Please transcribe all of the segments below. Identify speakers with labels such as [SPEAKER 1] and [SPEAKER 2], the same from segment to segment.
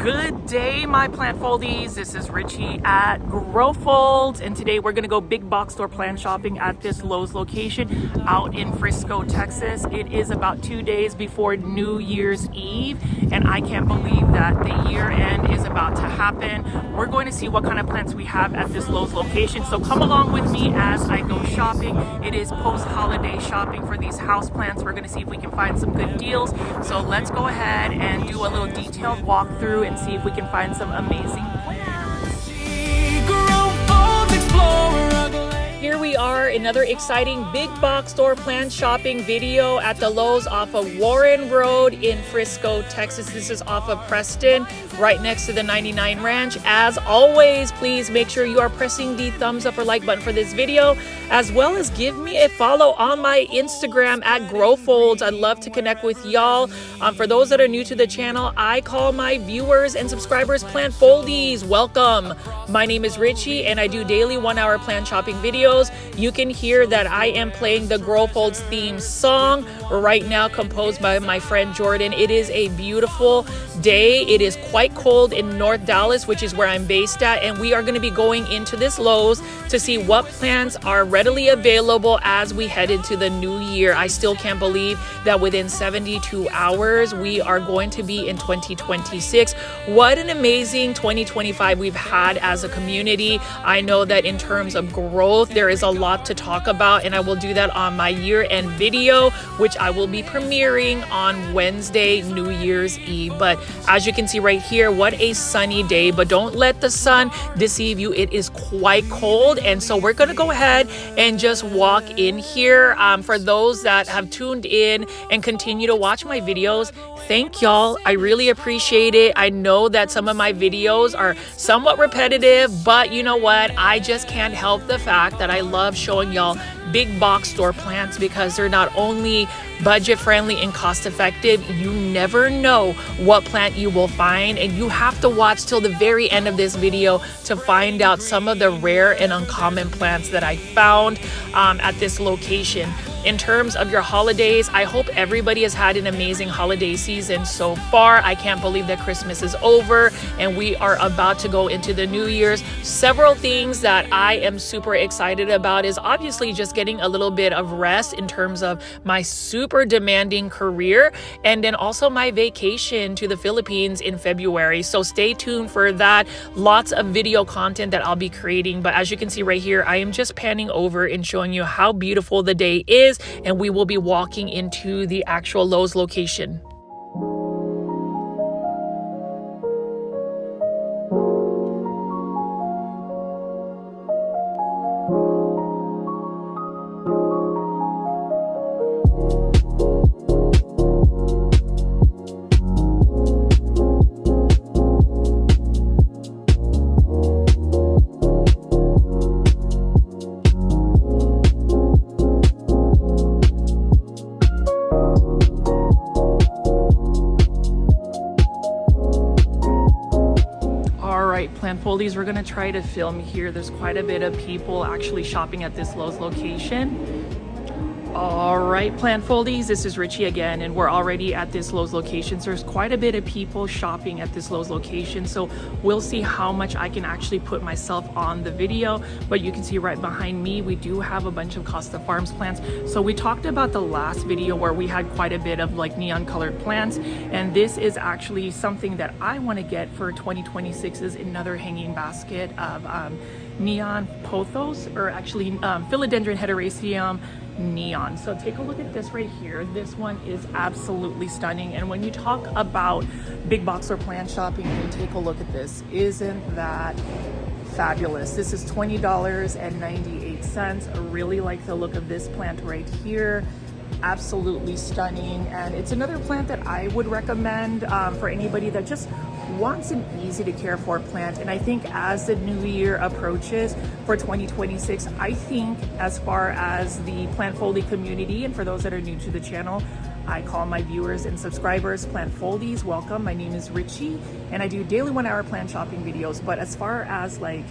[SPEAKER 1] Good day, my plant foldies. This is Richie at Growfold, and today we're gonna go big box store plant shopping at this Lowe's location out in Frisco, Texas. It is about 2 days before New Year's Eve, and I can't believe that the year end is about to happen. We're going to see what kind of plants we have at this Lowe's location, so come along with me as I go shopping. It is post-holiday shopping for these house plants. We're gonna see if we can find some good deals, so let's go ahead and do a little detailed walkthrough and see if we can find some amazing plants. Here we are, another exciting big box store plant shopping video at the Lowe's off of Warren Road in Frisco, Texas. This is off of Preston, right next to the 99 Ranch. As always, please make sure you are pressing the thumbs up or like button for this video, as well as give me a follow on my Instagram at Growfolds. I'd love to connect with y'all. For those that are new to the channel, I call my viewers and subscribers plant foldies. Welcome. My name is Richie, and I do daily 1-hour plant shopping videos. You can hear that I am playing the Growfolds theme song right now, composed by my friend Jordan. It is a beautiful day. It is quite cold in North Dallas, which is where I'm based at, and we are going to be going into this Lowe's to see what plants are readily available as we head into the new year. I still can't believe that within 72 hours we are going to be in 2026. What an amazing 2025 we've had as a community. I know that in terms of growth, there is a lot to talk about, and I will do that on my year-end video, which I will be premiering on Wednesday, New Year's Eve. But as you can see right here, what a sunny day, but don't let the sun deceive you. It is quite cold, and so we're going to go ahead and just walk in here. For those that have tuned in and continue to watch my videos, thank y'all. I really appreciate it. I know that some of my videos are somewhat repetitive, but you know what? I just can't help the fact that I love showing y'all big box store plants because they're not only budget friendly and cost effective, you never know what plant you will find, and you have to watch till the very end of this video to find out some of the rare and uncommon plants that I found at this location. In terms of your holidays, I hope everybody has had an amazing holiday season so far. I can't believe that Christmas is over and we are about to go into the New Year's. Several things that I am super excited about is obviously just getting a little bit of rest in terms of my super demanding career, and then also my vacation to the Philippines in February. So stay tuned for that. Lots of video content that I'll be creating. But as you can see right here, I am just panning over and showing you how beautiful the day is, and we will be walking into the actual Lowe's location. Plant foldies, we're gonna try to film here. There's quite a bit of people actually shopping at this Lowe's location. All right, plant foldies, this is Richie again, and we're already at this Lowe's location. So there's quite a bit of people shopping at this Lowe's location. So we'll see how much I can actually put myself on the video. But you can see right behind me, we do have a bunch of Costa Farms plants. So we talked about the last video where we had quite a bit of like neon colored plants. And this is actually something that I want to get for 2026 is another hanging basket of neon pothos, or actually Philodendron Melanochrysum neon. So take a look at this right here. This one is absolutely stunning. And when you talk about big box or plant shopping, and you take a look at this, isn't that fabulous? This is $20.98. I really like the look of this plant right here. Absolutely stunning. And it's another plant that I would recommend for anybody that just wants an easy to care for plant. And I think as the new year approaches for 2026, I think as far as the plant foldie community, and for those that are new to the channel, I call my viewers and subscribers plant foldies. Welcome. My name is Richie, and I do daily 1-hour plant shopping videos. But as far as like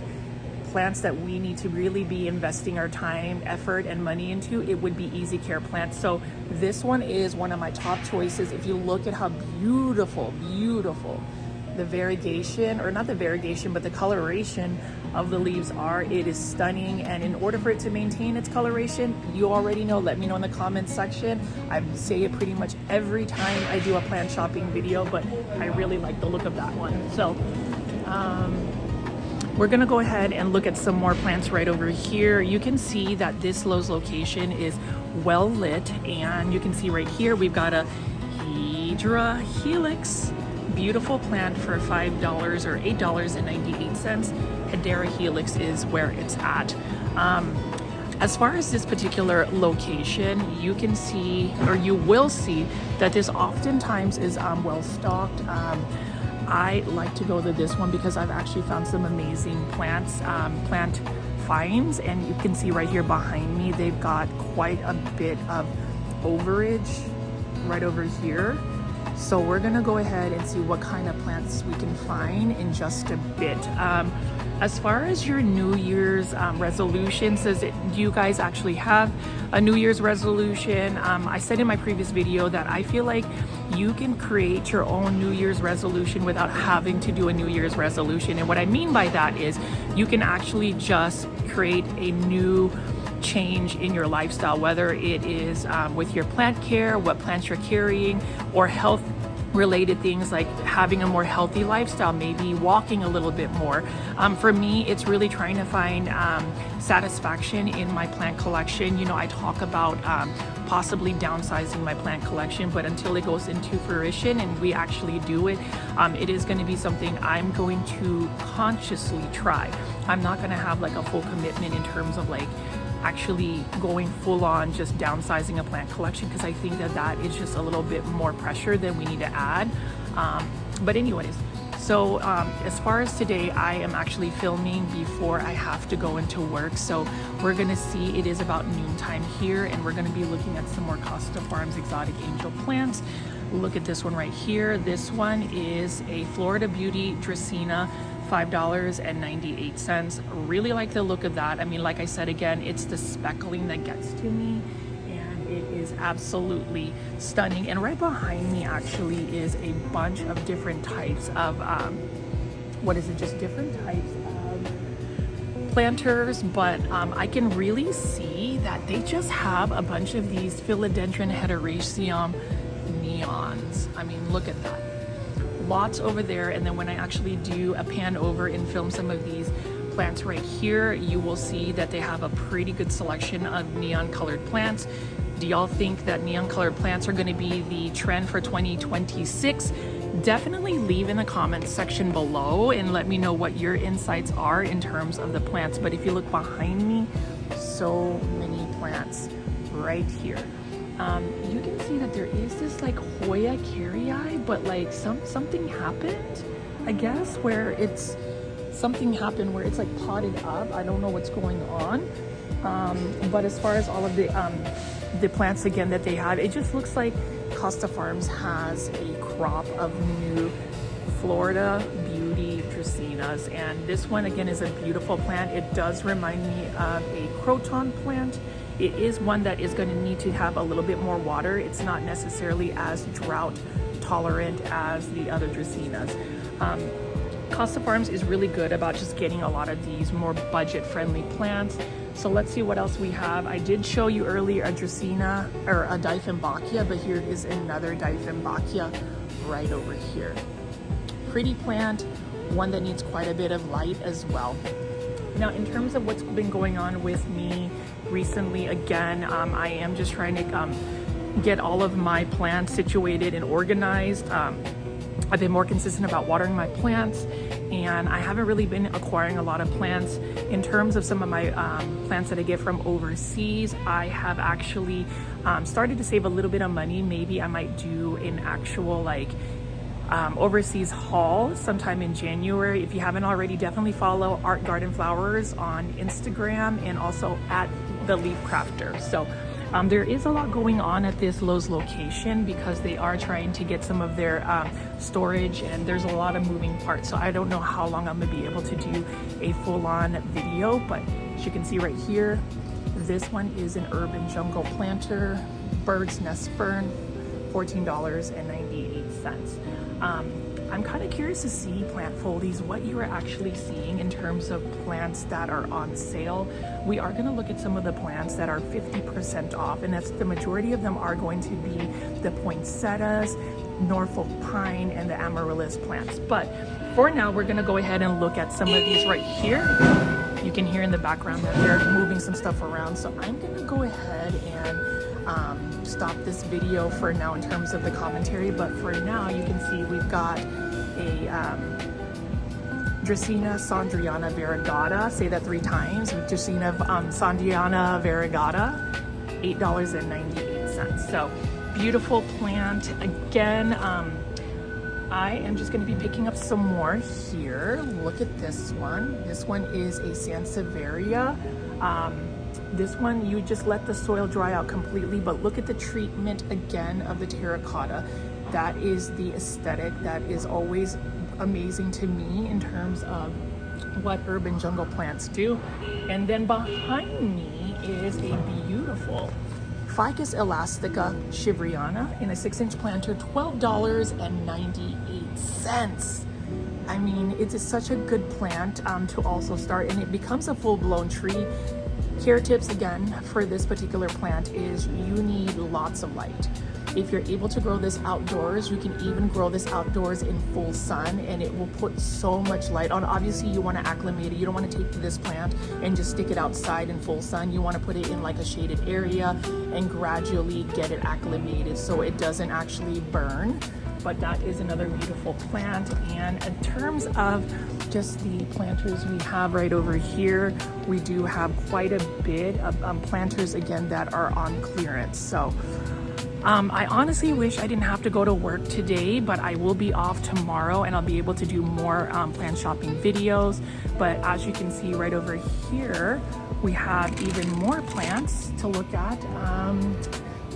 [SPEAKER 1] plants that we need to really be investing our time, effort, and money into, it would be easy care plants. So this one is one of my top choices. If you look at how beautiful the variegation, or not the variegation, but the coloration of the leaves are. It is stunning, and in order for it to maintain its coloration, you already know, let me know in the comments section. I say it pretty much every time I do a plant shopping video, but I really like the look of that one. So we're gonna go ahead and look at some more plants right over here. You can see that this Lowe's location is well lit, and you can see right here we've got a Hydra Helix, beautiful plant for $5 or $8.98. Hedera Helix is where it's at. As far as this particular location, you can see, or you will see, that this oftentimes is well stocked. I like to go to this one because I've actually found some amazing plants, plant finds, and you can see right here behind me, they've got quite a bit of overage right over here. So we're gonna go ahead and see what kind of plants we can find in just a bit. As far as your New Year's resolutions, do you guys actually have a New Year's resolution? I said in my previous video that I feel like you can create your own New Year's resolution without having to do a New Year's resolution. And what I mean by that is you can actually just create a new change in your lifestyle, whether it is with your plant care, what plants you're carrying, or health related things like having a more healthy lifestyle, maybe walking a little bit more. For me, it's really trying to find satisfaction in my plant collection. You know, I talk about possibly downsizing my plant collection, but until it goes into fruition and we actually do it, it is going to be something I'm going to consciously try. I'm not going to have like a full commitment in terms of like actually going full on just downsizing a plant collection, because I think that that is just a little bit more pressure than we need to add. But anyways, so as far as today, I am actually filming before I have to go into work. So we're gonna see, it is about noontime here, and we're gonna be looking at some more Costa Farms exotic angel plants. Look at this one right here. This one is a Florida Beauty Dracaena, $5.98. Really like the look of that. I mean, like I said, again, it's the speckling that gets to me, and it is absolutely stunning. And right behind me actually is a bunch of different types of just different types of planters, but I can really see that they just have a bunch of these Philodendron Melanochrysum neons. I mean, look at that. Lots over there. And then when I actually do a pan over and film some of these plants right here, you will see that they have a pretty good selection of neon colored plants. Do y'all think that neon colored plants are going to be the trend for 2026? Definitely leave in the comments section below and let me know what your insights are in terms of the plants. But if you look behind me, so many plants right here. You can see that there is this like Hoya carrii, but like something happened, I guess, where it's where it's like potted up. I don't know what's going on. But as far as all of the plants again that they have, it just looks like Costa Farms has a crop of new Florida Beauty Dracaenas, and this one again is a beautiful plant. It does remind me of a croton plant. It is one that is going to need to have a little bit more water. It's not necessarily as drought tolerant as the other Dracaenas. Costa Farms is really good about just getting a lot of these more budget-friendly plants. So let's see what else we have. I did show you earlier a Dracaena, or a Dieffenbachia, but here is another Dieffenbachia right over here. Pretty plant, one that needs quite a bit of light as well. Now, in terms of what's been going on with me recently, again, I am just trying to get all of my plants situated and organized. I've been more consistent about watering my plants, and I haven't really been acquiring a lot of plants. In terms of some of my plants that I get from overseas, I have actually started to save a little bit of money. Maybe I might do an actual like overseas haul sometime in January. If you haven't already, definitely follow Art Garden Flowers on Instagram and also at The Leaf Crafter. So there is a lot going on at this Lowe's location because they are trying to get some of their storage, and there's a lot of moving parts. So I don't know how long I'm gonna be able to do a full-on video, but as you can see right here, this one is an urban jungle planter, bird's nest fern, $14.98.
[SPEAKER 2] I'm kind of curious to see, plant foldies, what you are actually seeing in terms of plants that are on sale. We are going to look at some of the plants that are 50% off, and that's the majority of them are going to be the poinsettias, Norfolk pine, and the amaryllis plants. But for now, we're going to go ahead and look at some of these right here. You can hear in the background that they're moving some stuff around, so I'm going to go ahead and stop this video for now in terms of the commentary. But for now, you can see we've got a Dracaena Sandriana variegata. Say that 3 times. Dracaena Sandriana variegata, $8.98. So beautiful plant. Again, I am just going to be picking up some more here. Look at this one. This one is a Sansevieria. This one, you just let the soil dry out completely, but look at the treatment again of the terracotta. That is the aesthetic that is always amazing to me in terms of what urban jungle plants do. And then behind me is a beautiful Ficus elastica shiveriana in a 6-inch planter, $12.98. I mean, it is such a good plant to also start, and it becomes a full-blown tree. Care tips again for this particular plant is you need lots of light. If you're able to grow this outdoors, you can even grow this outdoors in full sun, and it will put so much light on. Obviously, you want to acclimate it. You don't want to take this plant and just stick it outside in full sun. You want to put it in like a shaded area and gradually get it acclimated so it doesn't actually burn. But that is another beautiful plant. And in terms of just the planters we have right over here, we do have quite a bit of planters again that are on clearance. So I honestly wish I didn't have to go to work today, but I will be off tomorrow and I'll be able to do more plant shopping videos. But as you can see right over here, we have even more plants to look at.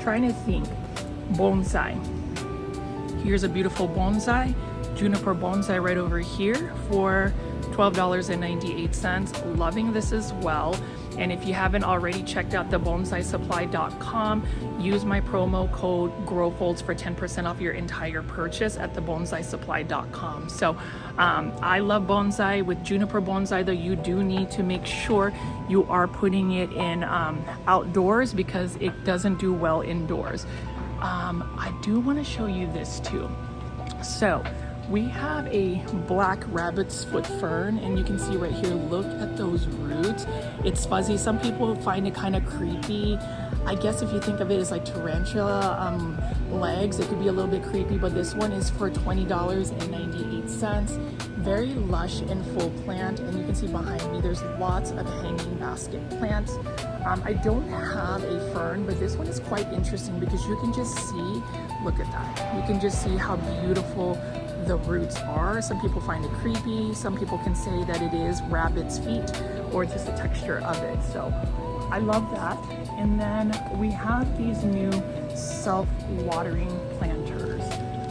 [SPEAKER 2] Trying to think, bonsai. Here's a beautiful bonsai, juniper bonsai right over here for $12.98. Loving this as well. And if you haven't already checked out the bonsaisupply.com, use my promo code GROWFOLDS for 10% off your entire purchase at the bonsaisupply.com. So I love bonsai. With juniper bonsai though, you do need to make sure you are putting it in outdoors because it doesn't do well indoors. I do want to show you this too. So we have a black rabbit's foot fern, and you can see right here, look at those roots. It's fuzzy. Some people find it kind of creepy. I guess if you think of it as like tarantula legs, it could be a little bit creepy, but this one is for $20.98. Very lush and full plant, and you can see behind me there's lots of hanging basket plants. I don't have a fern, but this one is quite interesting because you can just see, look at that. You can just see how beautiful the roots are. Some people find it creepy. Some people can say that it is rabbit's feet or just the texture of it. So I love that. And then we have these new self-watering planters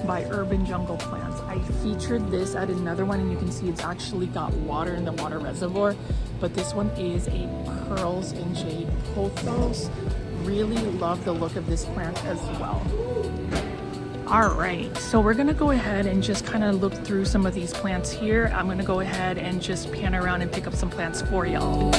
[SPEAKER 2] by Urban Jungle Plants. I featured this at another one, and you can see it's actually got water in the water reservoir, but this one is a Pearls and Jade Pothos. Really love the look of this plant as well. All right, so we're gonna go ahead and just kind of look through some of these plants here. I'm gonna go ahead and just pan around and pick up some plants for y'all.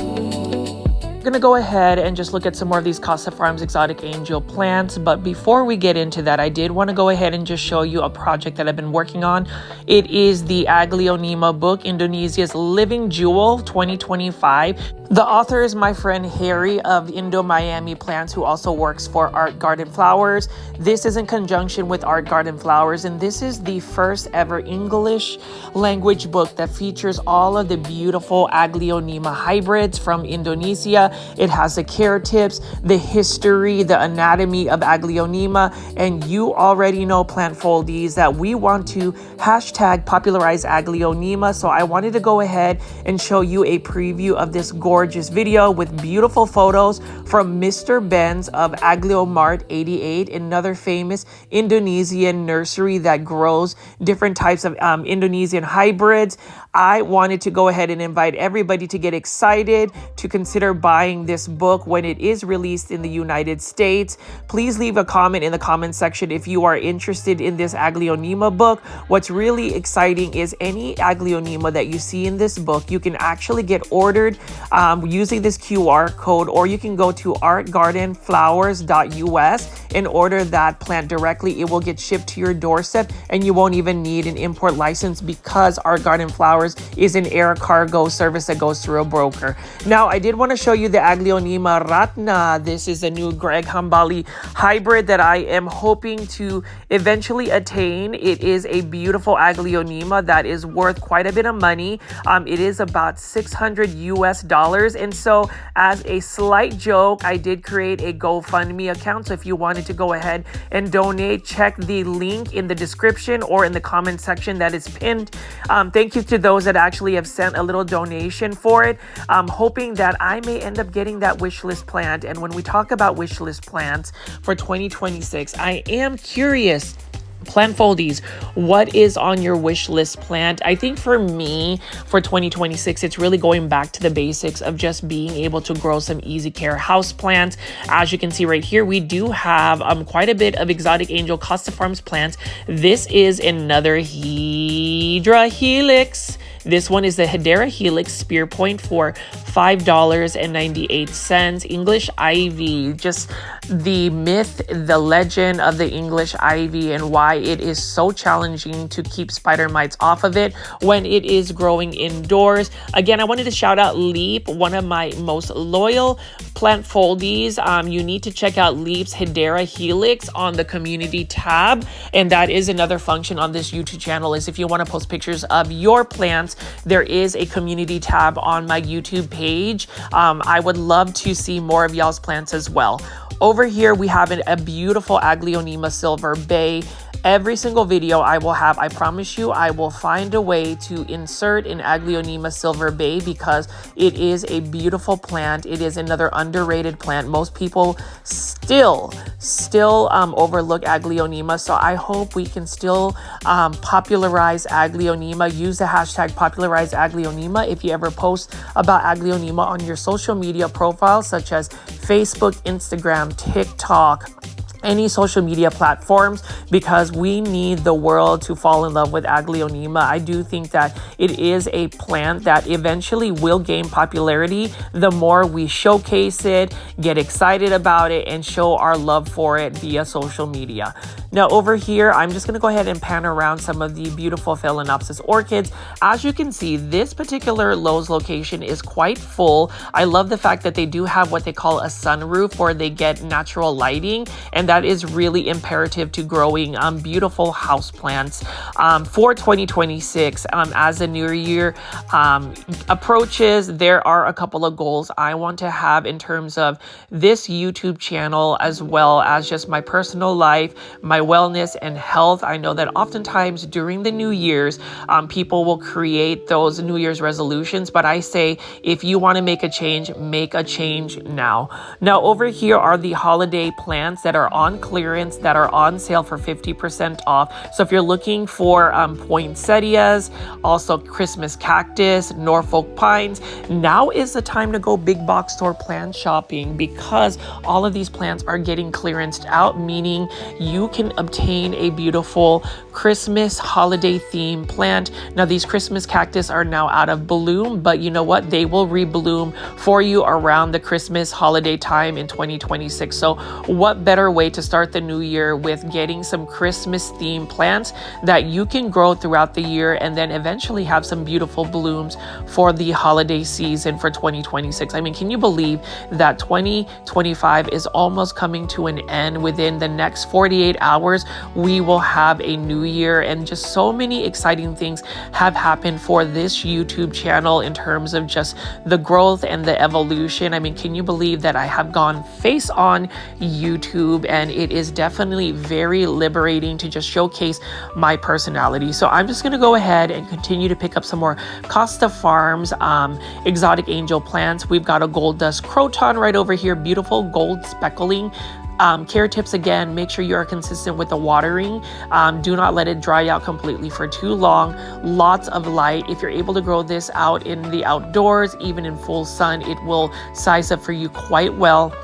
[SPEAKER 2] I'm gonna go ahead and just look at some more of these Costa Farms exotic angel plants, but before we get into that, I did want to go ahead and just show you a project that I've been working on. It is the Aglaonema book, Indonesia's Living Jewel 2025. The author is my friend Harry of Indo Miami Plants, who also works for Art Garden Flowers. This is in conjunction with Art Garden Flowers, and this is the first ever English language book that features all of the beautiful Aglaonema hybrids from Indonesia. It has the care tips, the history, the anatomy of Aglaonema, and you already know, plant foldies, that we want to hashtag popularize Aglaonema. So I wanted to go ahead and show you a preview of this gorgeous video with beautiful photos from Mr. Benz of Aglaomart 88, another famous Indonesian nursery that grows different types of Indonesian hybrids. I wanted to go ahead and invite everybody to get excited to consider buying
[SPEAKER 3] buying this book when it is released in the United States. Please leave a comment in the comment section if you are interested in this Aglaonema book. What's really exciting is any Aglaonema that you see in this book, you can actually get ordered using this QR code, or you can go to artgardenflowers.us and order that plant directly. It will get shipped to your doorstep and you won't even need an import license because Art Garden Flowers is an air cargo service that goes through a broker. Now, I did want to show you the Aglaonema Ratna. This is a new Greg Hambali hybrid that I am hoping to eventually attain. It is a beautiful Aglaonema that is worth quite a bit of money. It is about $600 US. And so as a slight joke, I did create a GoFundMe account. So if you wanted to go ahead and donate, check the link in the description or in the comment section that is pinned. Thank you to those that actually have sent a little donation for it. I'm hoping that I may end up getting that wish list plant. And when we talk about wish list plants for 2026, I am curious, plant foldies, what is on your wish list plant? I think for me, for 2026, it's really going back to the basics of just being able to grow some easy care house plants. As you can see right here, we do have quite a bit of exotic angel Costa Farms plants. This is another Hydra Helix. This one is the Hedera Helix Spear Point for $5.98. English ivy, just the myth, the legend of the English ivy and why it is so challenging to keep spider mites off of it when it is growing indoors. Again, I wanted to shout out Leap, one of my most loyal plant foldies. You need to check out Leap's Hedera Helix on the community tab. And that is another function on this YouTube channel, is if you want to post pictures of your plants, there is a community tab on my YouTube page. I would love to see more of y'all's plants as well. Over here, we have a beautiful Aglaonema Silver Bay. Every single video I will have, I promise you, I will find a way to insert an Aglaonema Silver Bay because it is a beautiful plant. It is another underrated plant. Most people still overlook Aglaonema. So I hope we can still popularize Aglaonema. Use the hashtag popularize Aglaonema if you ever post about Aglaonema on your social media profiles such as Facebook, Instagram, TikTok, any social media platforms, because we need the world to fall in love with Aglaonema. I do think that it is a plant that eventually will gain popularity the more we showcase it, get excited about it, and show our love for it via social media. Now over here, I'm just going to go ahead and pan around some of the beautiful Phalaenopsis orchids. As you can see, this particular Lowe's location is quite full. I love the fact that they do have what they call a sunroof where they get natural lighting, and that is really imperative to growing beautiful house plants for 2026. As the new year approaches, there are a couple of goals I want to have in terms of this YouTube channel, as well as just my personal life, my wellness and health. I know that oftentimes during the New Year's, people will create those New Year's resolutions, but I say if you want to make a change now. Now over here are the holiday plants that are on clearance, that are on sale for 50% off. So if you're looking for poinsettias, also Christmas cactus, Norfolk pines, now is the time to go big box store plant shopping because all of these plants are getting clearanced out, meaning you can obtain a beautiful Christmas holiday theme plant. Now these Christmas cactus are now out of bloom, but you know what? They will rebloom for you around the Christmas holiday time in 2026. So what better way to start the new year with getting some Christmas themed plants that you can grow throughout the year and then eventually have some beautiful blooms for the holiday season for 2026. I mean, can you believe that 2025 is almost coming to an end? Within the next 48 hours, we will have a new year, and just so many exciting things have happened for this YouTube channel in terms of just the growth and the evolution. I mean, can you believe that I have gone face on YouTube, and it is definitely very liberating to just showcase my personality. So I'm just going to go ahead and continue to pick up some more Costa Farms exotic angel plants. We've got a gold dust croton right over here, beautiful gold speckling Care tips again, make sure you are consistent with the watering. Do not let it dry out completely for too long. Lots of light. If you're able to grow this out in the outdoors, even in full sun, it will size up for you quite well.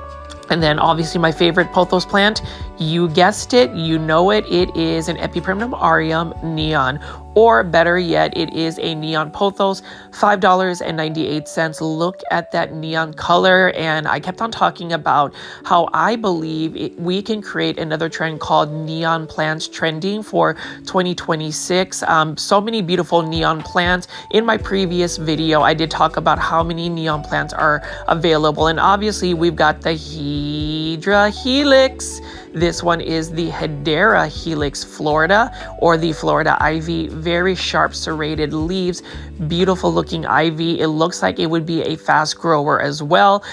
[SPEAKER 3] And then obviously my favorite pothos plant, you guessed it, you know it, it is an Epipremnum aureum neon, or better yet, it is a neon pothos, $5.98. Look at that neon color. And I kept on talking about how I believe we can create another trend called neon plants trending for 2026. So many beautiful neon plants. In my previous video, I did talk about how many neon plants are available. And obviously we've got the Hydra Helix. This one is the Hedera Helix Florida, or the Florida Ivy. Very sharp serrated leaves, beautiful looking ivy. It looks like it would be a fast grower as well.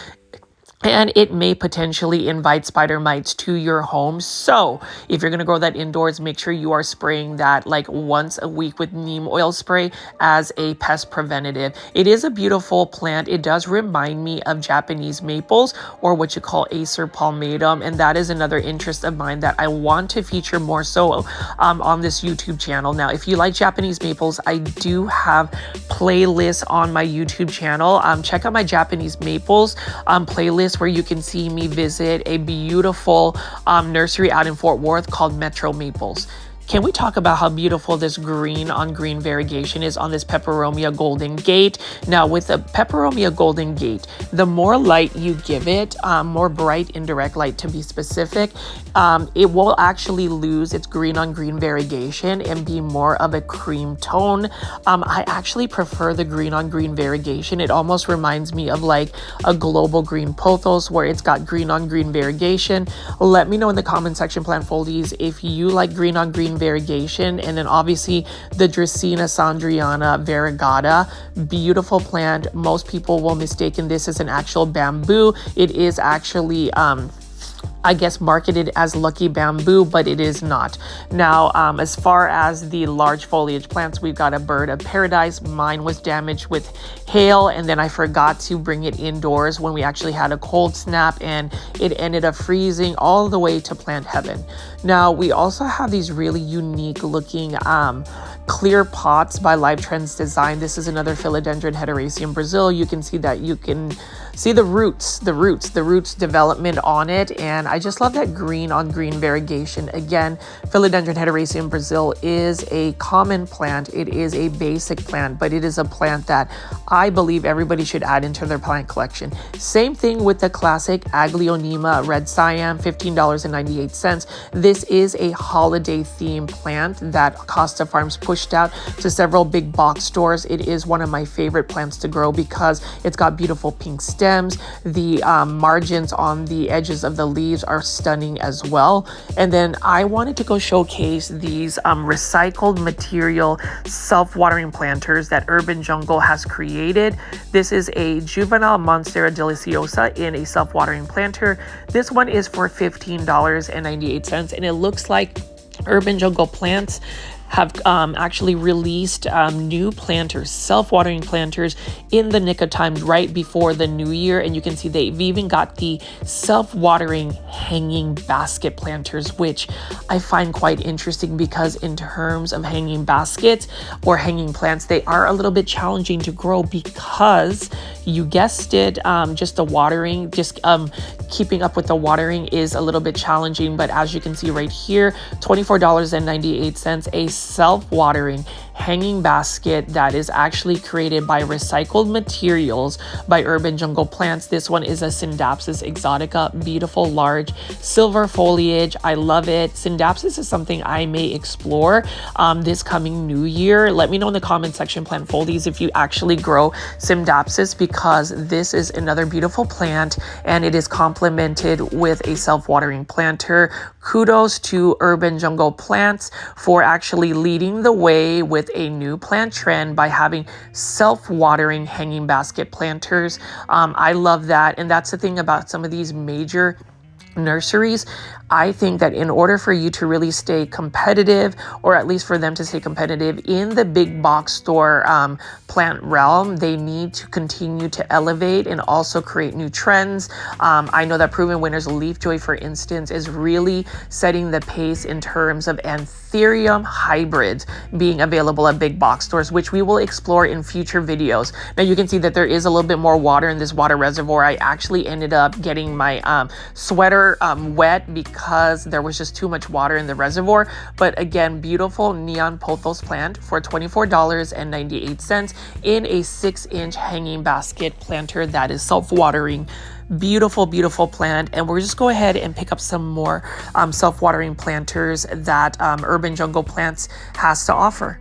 [SPEAKER 3] And it may potentially invite spider mites to your home. So if you're going to grow that indoors, make sure you are spraying that like once a week with neem oil spray as a pest preventative. It is a beautiful plant. It does remind me of Japanese maples, or what you call Acer palmatum. And that is another interest of mine that I want to feature more so on this YouTube channel. Now, if you like Japanese maples, I do have playlists on my YouTube channel. Check out my Japanese maples playlist, where you can see me visit a beautiful nursery out in Fort Worth called Metro Maples. Can we talk about how beautiful this green on green variegation is on this Peperomia Golden Gate? Now, with the Peperomia Golden Gate, the more light you give it, more bright indirect light to be specific, it will actually lose its green on green variegation and be more of a cream tone. I actually prefer the green on green variegation. It almost reminds me of like a global green pothos, where it's got green on green variegation. Let me know in the comment section, plant foldies, if you like green on green variegation. And then obviously the Dracaena sandriana variegata, beautiful plant. Most people will mistake this as an actual bamboo. It is actually I guess marketed as lucky bamboo, but it is not. Now, as far as the large foliage plants, we've got a bird of paradise. Mine was damaged with hail, and then I forgot to bring it indoors when we actually had a cold snap, and it ended up freezing all the way to plant heaven. Now, we also have these really unique looking clear pots by Live Trends Design. This is another Philodendron Heteracea Brazil. You can see that you can see the roots development on it. And I just love that green on green variegation. Again, Philodendron Heteracea Brazil is a common plant. It is a basic plant, but it is a plant that I believe everybody should add into their plant collection. Same thing with the classic Aglaonema Red Siam, $15.98. This is a holiday theme plant that Costa Farms pushed out to several big box stores. It is one of my favorite plants to grow because it's got beautiful pink stems. The margins on the edges of the leaves are stunning as well. And then I wanted to go showcase these recycled material self-watering planters that Urban Jungle has created. This is a juvenile Monstera deliciosa in a self-watering planter. This one is for $15.98, and it looks like Urban Jungle Plants have actually released new planters, self-watering planters in the nick of time right before the new year. And you can see they've even got the self-watering hanging basket planters, which I find quite interesting because in terms of hanging baskets or hanging plants, they are a little bit challenging to grow because you guessed it, just the watering, keeping up with the watering is a little bit challenging. But as you can see right here, $24.98, a self-watering hanging basket that is actually created by recycled materials by Urban Jungle Plants. This one is a Scindapsus exotica, beautiful large silver foliage. I love it. Scindapsus is something I may explore this coming new year. Let me know in the comment section, plant foldies, if you actually grow Scindapsus, because this is another beautiful plant and it is complemented with a self-watering planter. Kudos to Urban Jungle Plants for actually leading the way with a new plant trend by having self-watering hanging basket planters. I love that. And that's the thing about some of these major nurseries. I think that in order for you to really stay competitive, or at least for them to stay competitive in the big box store plant realm, they need to continue to elevate and also create new trends. I know that Proven Winners Leaf Joy, for instance, is really setting the pace in terms of Anthurium hybrids being available at big box stores, which we will explore in future videos. Now you can see that there is a little bit more water in this water reservoir. I actually ended up getting my sweater wet because there was just too much water in the reservoir. But again, beautiful neon pothos plant for $24.98 in a 6-inch hanging basket planter that is self-watering. Beautiful, beautiful plant. And we'll just go ahead and pick up some more self-watering planters that Urban Jungle Plants has to offer.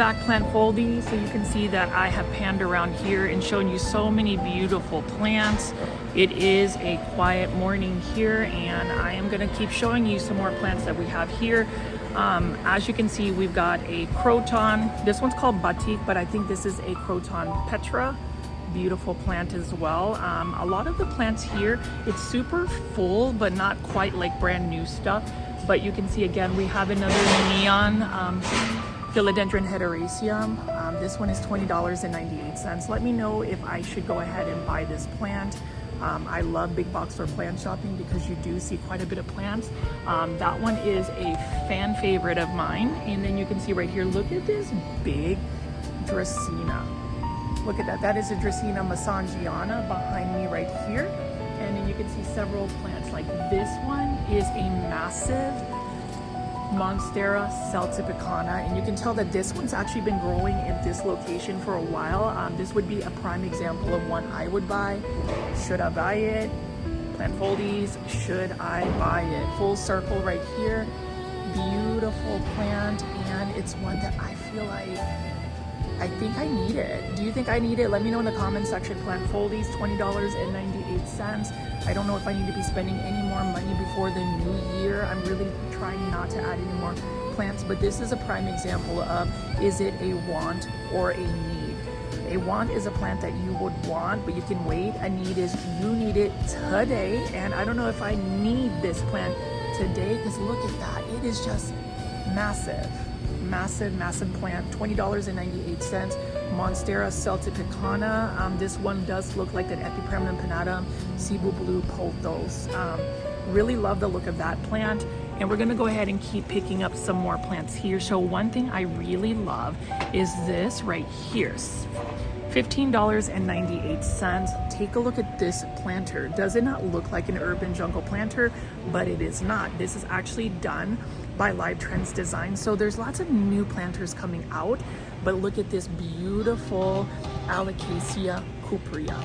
[SPEAKER 2] back plant foldy, so you can see that I have panned around here and shown you so many beautiful plants. It is a quiet morning here, and I am going to keep showing you some more plants that we have here. As you can see, we've got a croton. This one's called batik, but I think this is a croton petra. Beautiful plant as well. A lot of the plants here, it's super full, but not quite like brand new stuff. But you can see again, we have another neon Philodendron Melanochrysum. This one is $20.98. Let me know if I should go ahead and buy this plant. I love big box store plant shopping because you do see quite a bit of plants. That one is a fan favorite of mine. And then you can see right here, look at this big Dracaena. Look at that. That is a Dracaena mesangiana behind me right here. And then you can see several plants. Like this one is a massive Monstera celtipicana, and you can tell that this one's actually been growing in this location for a while. This would be a prime example of one I would buy. Should I buy it? Plant foldies, should I buy it? Full circle right here. Beautiful plant, and it's one that I feel like I think I need it. Do you think I need it? Let me know in the comment section. Plant foldies, $20.98. I don't know if I need to be spending any more money before the new year. I'm really trying not to add any more plants, but this is a prime example of, is it a want or a need? A want is a plant that you would want, but you can wait. A need is you need it today, and I don't know if I need this plant today, because look at that. It is just massive. Massive plant, $20.98. Monstera celtipicana. This one does look like an Epipremnum pinnatum, Cebu blue pothos. Really love the look of that plant. And we're gonna go ahead and keep picking up some more plants here. So one thing I really love is this right here. $15.98. Take a look at this planter. Does it not look like an urban jungle planter? But it is not. This is actually done by Live Trends Design. So there's lots of new planters coming out, but look at this beautiful Alocasia cuprea.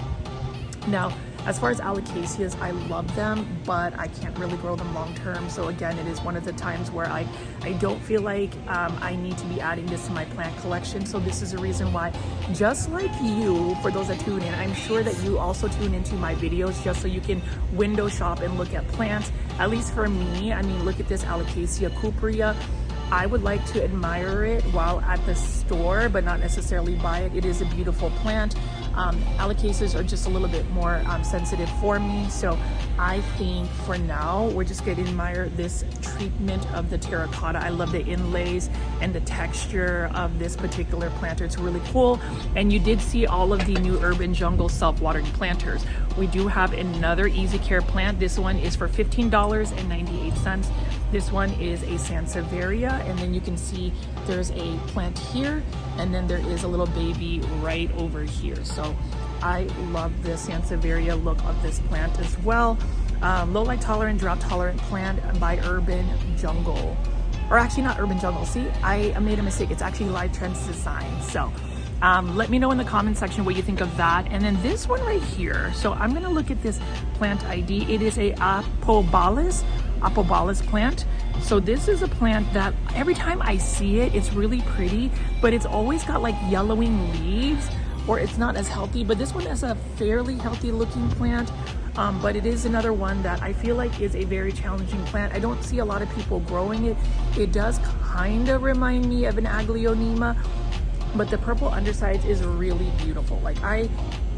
[SPEAKER 2] Now, as far as alocasias, I love them, but I can't really grow them long term. So again, it is one of the times where I don't feel like I need to be adding this to my plant collection. So this is a reason why, just like you, for those that tune in, I'm sure that you also tune into my videos just so you can window shop and look at plants. At least for me, I mean, look at this Alocasia cuprea. I would like to admire it while at the store, but not necessarily buy it. It is a beautiful plant. Alocasias are just a little bit more sensitive for me, so I think for now we're just going to admire this treatment of the terracotta. I love the inlays and the texture of this particular planter. It's really cool. And you did see all of the new urban jungle self-watering planters. We do have another easy care plant. This one is for $15.98. This one is a Sansevieria, and then you can see there's a plant here, and then there is a little baby right over here. So I love the Sansevieria look of this plant as well. Low light tolerant, drought tolerant plant by Urban Jungle. Or actually not Urban Jungle. See, I made a mistake. It's actually Live Trends Design. So let me know in the comment section what you think of that. And then this one right here. So I'm going to look at this plant ID. It is a Apobalis plant. So this is a plant that every time I see it, it's really pretty, but it's always got like yellowing leaves, or it's not as healthy. But this one is a fairly healthy looking plant, but it is another one that I feel like is a very challenging plant. I don't see a lot of people growing it. It does kind of remind me of an Aglaonema, but the purple undersides is really beautiful. Like, I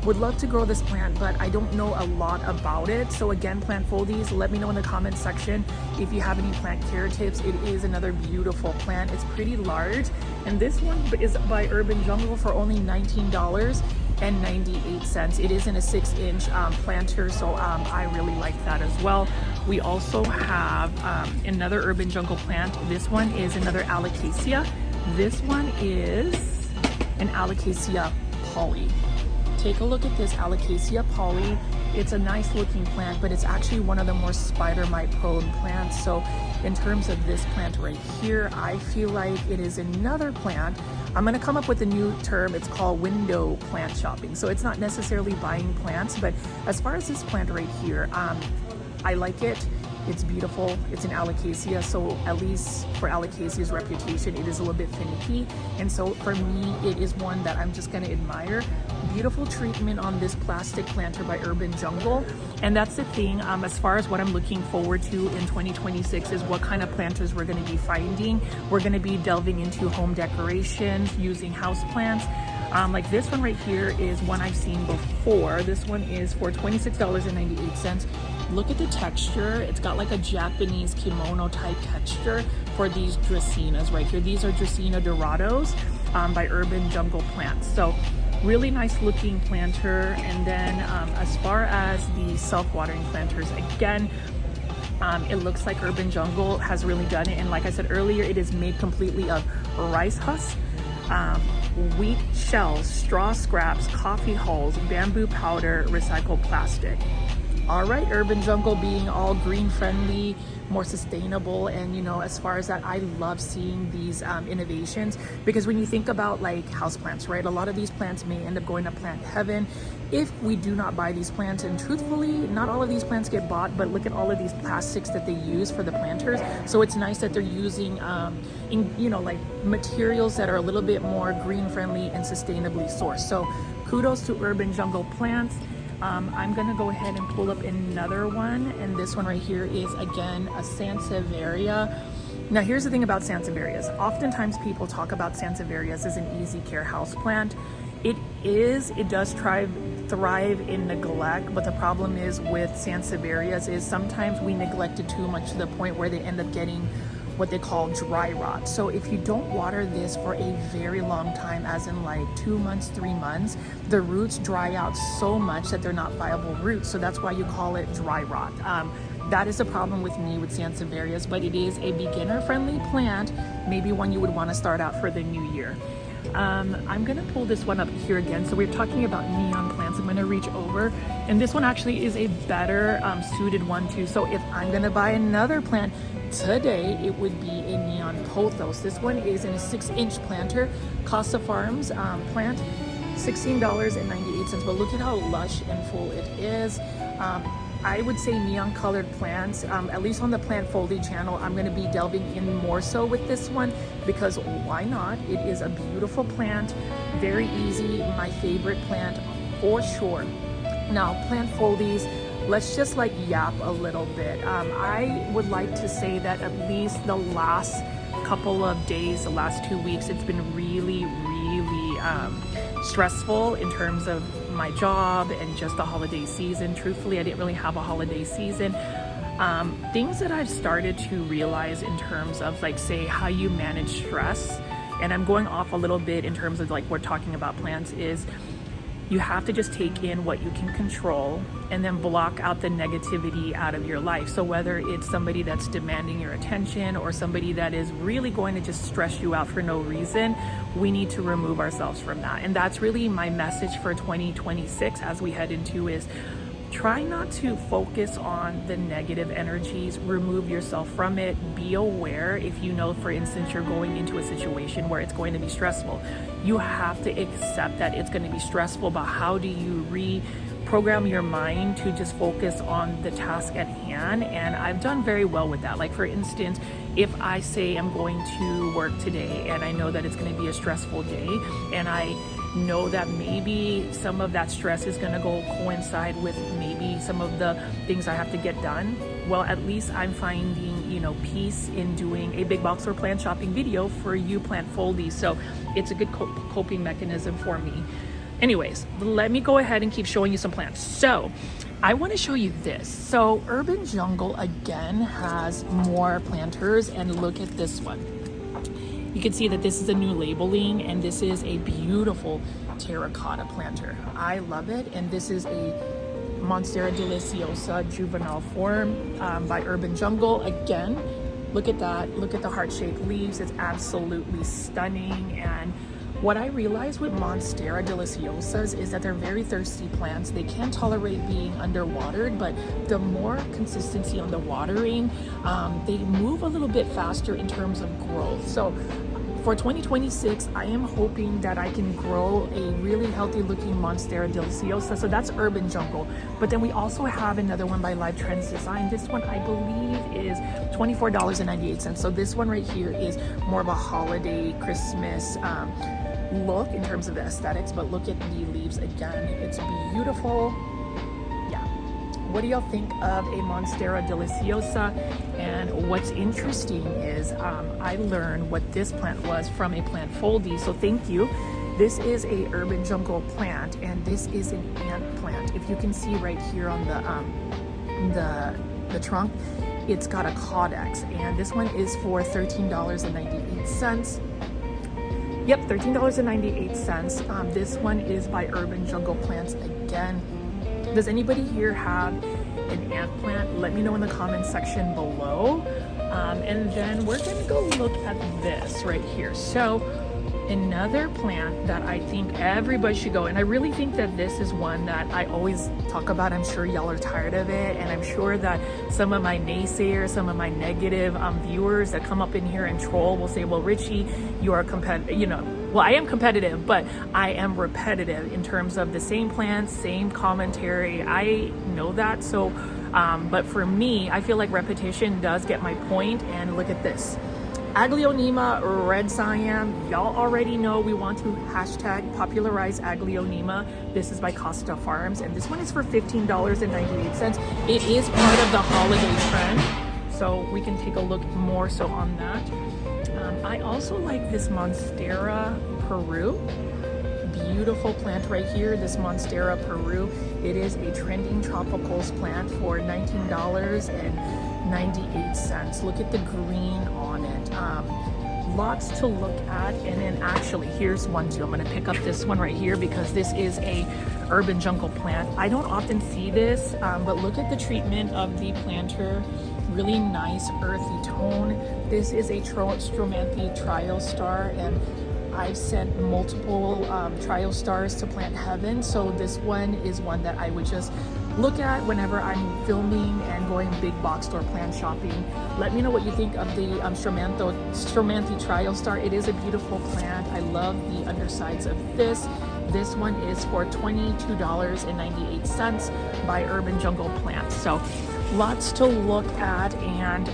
[SPEAKER 2] would love to grow this plant, but I don't know a lot about it. So again, plant foldies, let me know in the comment section if you have any plant care tips. It is another beautiful plant. It's pretty large, and this one is by Urban Jungle for only $19.98. It is in a 6-inch planter, so I really like that as well. We also have another Urban Jungle plant. This one is another Alocasia. This one is an Alocasia poly. Take a look at this Alocasia poly. It's a nice looking plant, but it's actually one of the more spider mite prone plants. So in terms of this plant right here, I feel like it is another plant. I'm going to come up with a new term. It's called window plant shopping. So it's not necessarily buying plants, but as far as this plant right here, I like it. It's beautiful. It's an alocasia, so at least for alocasia's reputation, it is a little bit finicky. And so for me, it is one that I'm just gonna admire. Beautiful treatment on this plastic planter by Urban Jungle. And that's the thing, as far as what I'm looking forward to in 2026 is what kind of planters we're gonna be finding. We're gonna be delving into home decorations, using houseplants. Like this one right here is one I've seen before. This one is for $26.98. Look at the texture. It's got like a Japanese kimono type texture for these Dracaenas right here. These are Dracaena Dorados by Urban Jungle Plants. So really nice looking planter. And then as far as the self-watering planters, again, it looks like Urban Jungle has really done it. And like I said earlier, it is made completely of rice husks, wheat shells, straw scraps, coffee hulls, bamboo powder, recycled plastic. All right, Urban Jungle being all green friendly, more sustainable, and you know, as far as that, I love seeing these innovations, because when you think about like houseplants, right, a lot of these plants may end up going to plant heaven if we do not buy these plants. And truthfully, not all of these plants get bought, but look at all of these plastics that they use for the planters. So it's nice that they're using like materials that are a little bit more green friendly and sustainably sourced. So kudos to Urban Jungle Plants. I'm gonna go ahead and pull up another one, and this one right here is again a Sansevieria. Now here's the thing about Sansevierias. Oftentimes people talk about Sansevierias as an easy care houseplant. It does thrive in neglect, but the problem is with Sansevierias is sometimes we neglect it too much to the point where they end up getting what they call dry rot. So if you don't water this for a very long time, as in like 2 months, 3 months, the roots dry out so much that they're not viable roots. So that's why you call it dry rot. That is a problem with me with Sansevierias, but it is a beginner friendly plant, maybe one you would want to start out for the new year. I'm gonna pull this one up here again. So we're talking about neon plants. I'm gonna reach over, and this one actually is a better suited one too. So if I'm gonna buy another plant today, it would be a neon pothos. This one is in a 6-inch planter, Costa Farms plant, $16.98. But look at how lush and full it is. I would say neon colored plants, at least on the plant foliage channel, I'm going to be delving in more so with this one, because why not? It is a beautiful plant, very easy, my favorite plant for sure. Now plant foliage, let's just like yap a little bit. I would like to say that at least the last couple of days, the last 2 weeks, it's been really stressful in terms of my job and just the holiday season. Truthfully, I didn't really have a holiday season. Things that I've started to realize in terms of like, say, how you manage stress, and I'm going off a little bit in terms of like we're talking about plants, is you have to just take in what you can control and then block out the negativity out of your life. So whether it's somebody that's demanding your attention or somebody that is really going to just stress you out for no reason, we need to remove ourselves from that. And that's really my message for 2026 as we head into is try not to focus on the negative energies, remove yourself from it. Be aware if you know, for instance, you're going into a situation where it's going to be stressful. You have to accept that it's going to be stressful, but how do you reprogram your mind to just focus on the task at hand? And I've done very well with that. Like for instance, if I say I'm going to work today and I know that it's going to be a stressful day, and I know that maybe some of that stress is going to go coincide with maybe some of the things I have to get done, well, at least I'm finding, you know, peace in doing a big box or plant shopping video for you plant foldies. So it's a good coping mechanism for me. Anyways, let me go ahead and keep showing you some plants. So I want to show you this. So Urban Jungle again has more planters, and look at this one. You can see that this is a new labeling, and this is a beautiful terracotta planter. I love it. And this is a Monstera deliciosa juvenile form by Urban Jungle. Again, look at that. Look at the heart-shaped leaves. It's absolutely stunning. And what I realized with Monstera deliciosas is that they're very thirsty plants. They can tolerate being underwatered, but the more consistency on the watering, they move a little bit faster in terms of growth. So For 2026, I am hoping that I can grow a really healthy looking Monstera deliciosa. So that's urban jungle. But then we also have another one by Live Trends Design. This one I believe is $24.98. So this one right here is more of a holiday Christmas look in terms of the aesthetics. But look at the leaves again. It's beautiful. What do y'all think of a Monstera deliciosa? And what's interesting is I learned what this plant was from a plant foldie, so thank you. This is a urban jungle plant, and this is an ant plant. If you can see right here on the trunk, it's got a caudex, and this one is for $13.98. Yep, $13.98. This one is by Urban Jungle Plants again. Does anybody here have an ant plant? Let me know in the comments section below. And then we're gonna go look at this right here. So another plant that I think everybody should go, and I really think that this is one that I always talk about. I'm sure y'all are tired of it, and I'm sure that some of my naysayers, some of my negative viewers that come up in here and troll will say, well, Richie, you are competitive, you know. Well, I am competitive, but I am repetitive in terms of the same plants, same commentary. I know that. So, but for me, I feel like repetition does get my point. And look at this. Aglaonema red cyan. Y'all already know we want to hashtag popularize Aglaonema. This is by Costa Farms, and this one is for $15.98. It is part of the holiday trend, so we can take a look more so on that. I also like this Monstera Peru. Beautiful plant right here, this Monstera Peru. It is a trending tropicals plant for $19.98. Look at the green on it. Lots to look at. And then actually, here's one too. I'm gonna pick up this one right here because this is a urban jungle plant. I don't often see this, but look at the treatment of the planter. Really nice earthy tone. This is a Stromanthe Trio Star, and I've sent multiple Trio Stars to Plant Heaven, so this one is one that I would just look at whenever I'm filming and going big box store plant shopping. Let me know what you think of the Stromanthe Trio Star. It is a beautiful plant. I love the undersides of this. This one is for $22.98 by Urban Jungle Plants. So lots to look at, and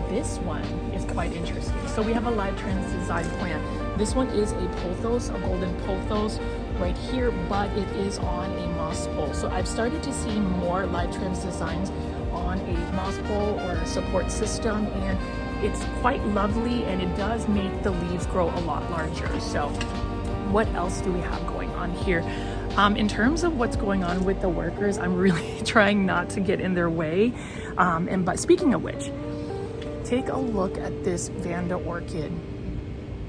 [SPEAKER 2] this one is quite interesting. So we have a Live Trends Design plant. This one is a Pothos, a golden Pothos right here, but it is on a moss pole. So I've started to see more Live Trends designs on a moss pole or a support system, and it's quite lovely, and it does make the leaves grow a lot larger. So what else do we have going on here? In terms of what's going on with the workers, I'm really trying not to get in their way. But speaking of which, take a look at this Vanda orchid.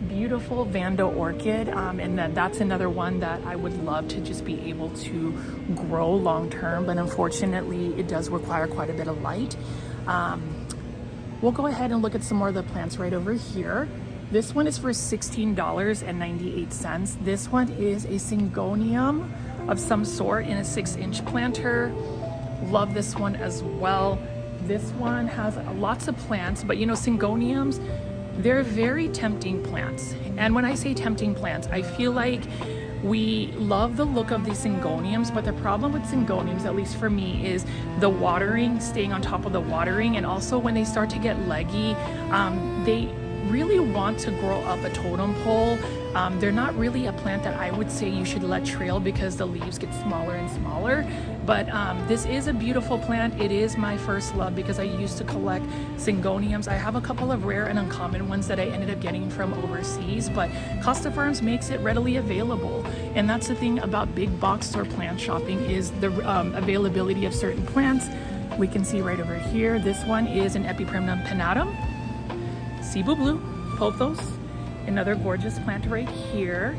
[SPEAKER 2] Beautiful Vanda orchid, and then that's another one that I would love to just be able to grow long term, but unfortunately it does require quite a bit of light. We'll go ahead and look at some more of the plants right over here. This one is for $16.98. This one is a Syngonium of some sort in a 6-inch planter. Love this one as well. This one has lots of plants, but you know, Syngoniums, they're very tempting plants. And when I say tempting plants, I feel like we love the look of these Syngoniums, but the problem with Syngoniums, at least for me, is the watering, staying on top of the watering, and also when they start to get leggy, they really want to grow up a totem pole. They're not really a plant that I would say you should let trail because the leaves get smaller and smaller. But this is a beautiful plant. It is my first love because I used to collect Syngoniums. I have a couple of rare and uncommon ones that I ended up getting from overseas, but Costa Farms makes it readily available. And that's the thing about big box store plant shopping, is the availability of certain plants. We can see right over here, this one is an Epipremnum pinnatum. Cebu Blue, Pothos, another gorgeous plant right here.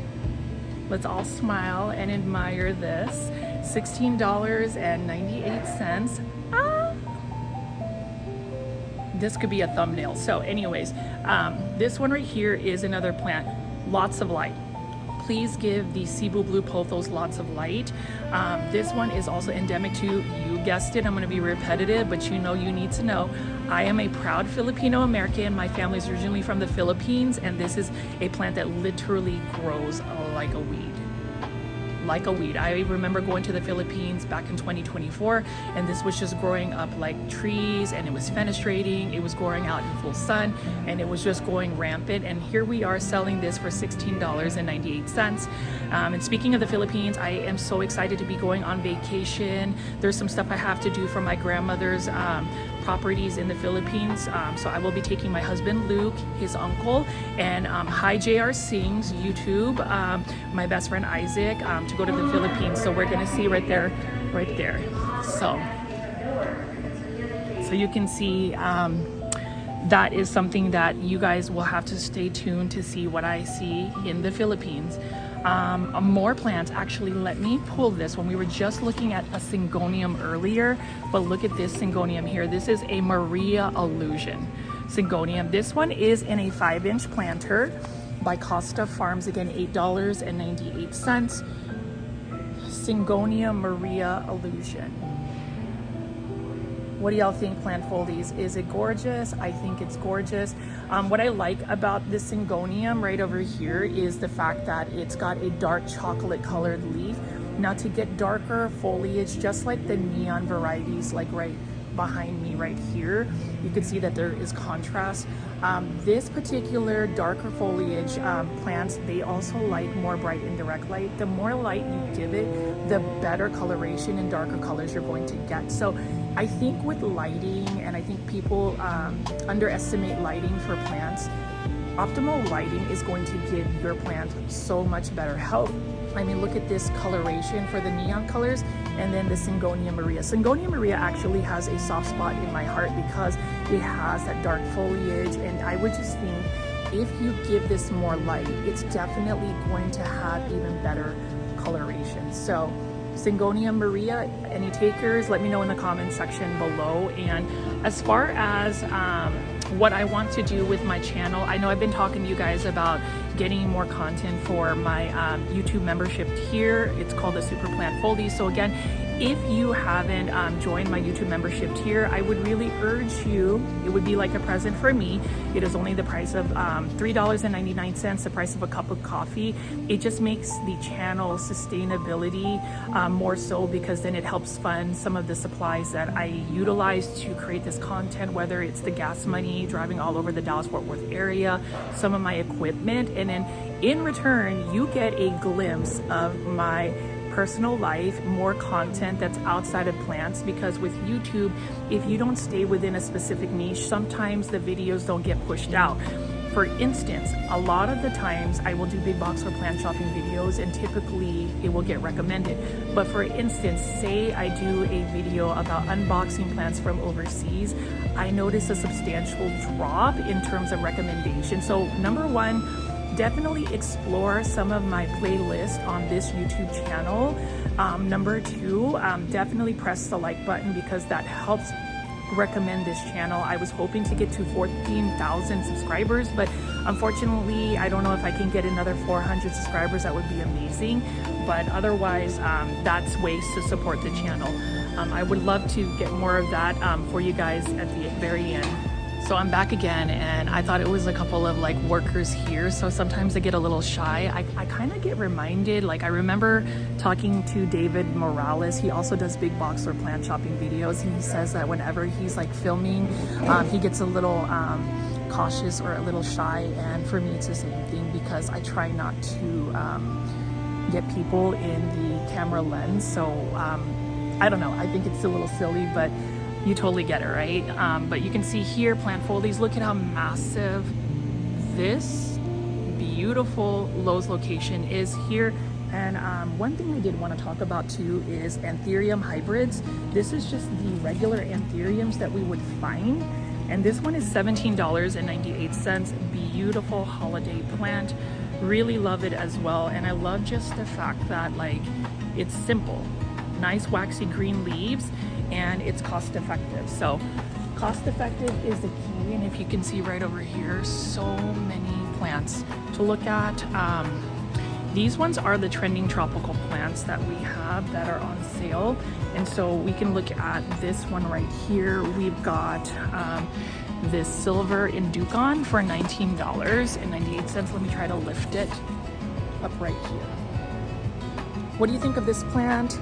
[SPEAKER 2] Let's all smile and admire this. $16.98. This could be a thumbnail. So anyways, this one right here is another plant. Lots of light. please give the Cebu Blue Pothos lots of light. This one is also endemic to, you guessed it, I'm going to be repetitive, but you know you need to know. I am a proud Filipino American. My family is originally from the Philippines, and this is a plant that literally grows like a weed. Like a weed. I remember going to the Philippines back in 2024, and this was just growing up like trees, and it was fenestrating, it was growing out in full sun, and it was just going rampant. And here we are selling this for $16.98. And speaking of the Philippines, I am so excited to be going on vacation. There's some stuff I have to do for my grandmother's properties in the Philippines. So I will be taking my husband Luke, his uncle, and hi JR Singh's YouTube, my best friend Isaac, to go to the Philippines. So we're gonna see right there. So you can see that is something that you guys will have to stay tuned to see what I see in the Philippines. More plants. Actually, let me pull this one. We were just looking at a Syngonium earlier, but look at this Syngonium here. This is a Maria Illusion Syngonium. This one is in a 5-inch planter by Costa Farms. Again, $8.98. Syngonium Maria Illusion. What do y'all think, plant foldies? Is it gorgeous? I think it's gorgeous. What I like about this Syngonium right over here is the fact that it's got a dark chocolate colored leaf. Now to get darker foliage, just like the neon varieties, like right behind me right here, you can see that there is contrast. This particular darker foliage plants, they also like more bright indirect light. The more light you give it, the better coloration and darker colors you're going to get. So I think with lighting, and I think people underestimate lighting for plants, optimal lighting is going to give your plant so much better health. I mean, look at this coloration for the neon colors, and then the Syngonium Maria. Syngonium Maria actually has a soft spot in my heart because it has that dark foliage, and I would just think if you give this more light, it's definitely going to have even better coloration. So Syngonium Maria, any takers, let me know in the comments section below. And as far as what I want to do with my channel, I know I've been talking to you guys about getting more content for my YouTube membership tier. It's called the Super Plant Foldies. So again, if you haven't joined my YouTube membership tier, I would really urge you, it would be like a present for me. It is only the price of $3.99, the price of a cup of coffee. It just makes the channel sustainability more so, because then it helps fund some of the supplies that I utilize to create this content, whether it's the gas money, driving all over the Dallas-Fort Worth area, some of my equipment, and then in return, you get a glimpse of my personal life, more content that's outside of plants, because with YouTube, if you don't stay within a specific niche, sometimes the videos don't get pushed out. For instance, a lot of the times I will do big box or plant shopping videos, and typically it will get recommended. But for instance, say I do a video about unboxing plants from overseas, I notice a substantial drop in terms of recommendations. So number one, definitely explore some of my playlist on this YouTube channel. Number two, definitely press the like button, because that helps recommend this channel. I was hoping to get to 14,000 subscribers, but unfortunately, I don't know if I can get another 400 subscribers. That would be amazing. But otherwise, that's ways to support the channel. I would love to get more of that for you guys at the very end. So I'm back again, and I thought it was a couple of like workers here, so sometimes I get a little shy. I kind of get reminded, like I remember talking to David Morales. He also does big box or plant shopping videos, and he says that whenever he's like filming, he gets a little cautious or a little shy. And for me, it's the same thing, because I try not to get people in the camera lens. So I don't know, I think it's a little silly, but you totally get it, right? But you can see here, plant foldies, look at how massive this beautiful Lowe's location is here. And one thing I did want to talk about too is Anthurium hybrids. This is just the regular Anthuriums that we would find. And this one is $17.98. Beautiful holiday plant. Really love it as well. And I love just the fact that like it's simple, nice waxy green leaves, and it's cost effective. So cost effective is the key. And if you can see right over here, so many plants to look at. These ones are the trending tropical plants that we have that are on sale. And so we can look at this one right here. We've got this silver Inducon for $19.98. Let me try to lift it up right here. What do you think of this plant?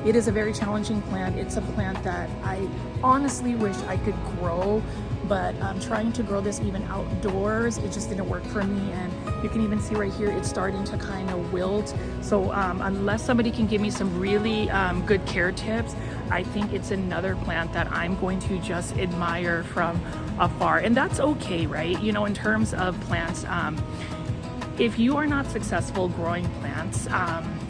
[SPEAKER 2] It is a very challenging plant. It's a plant that I honestly wish I could grow, but trying to grow this even outdoors, it just didn't work for me. And you can even see right here, it's starting to kind of wilt. So unless somebody can give me some really good care tips, I think it's another plant that I'm going to just admire from afar. And that's okay, right? You know, in terms of plants, if you are not successful growing plants,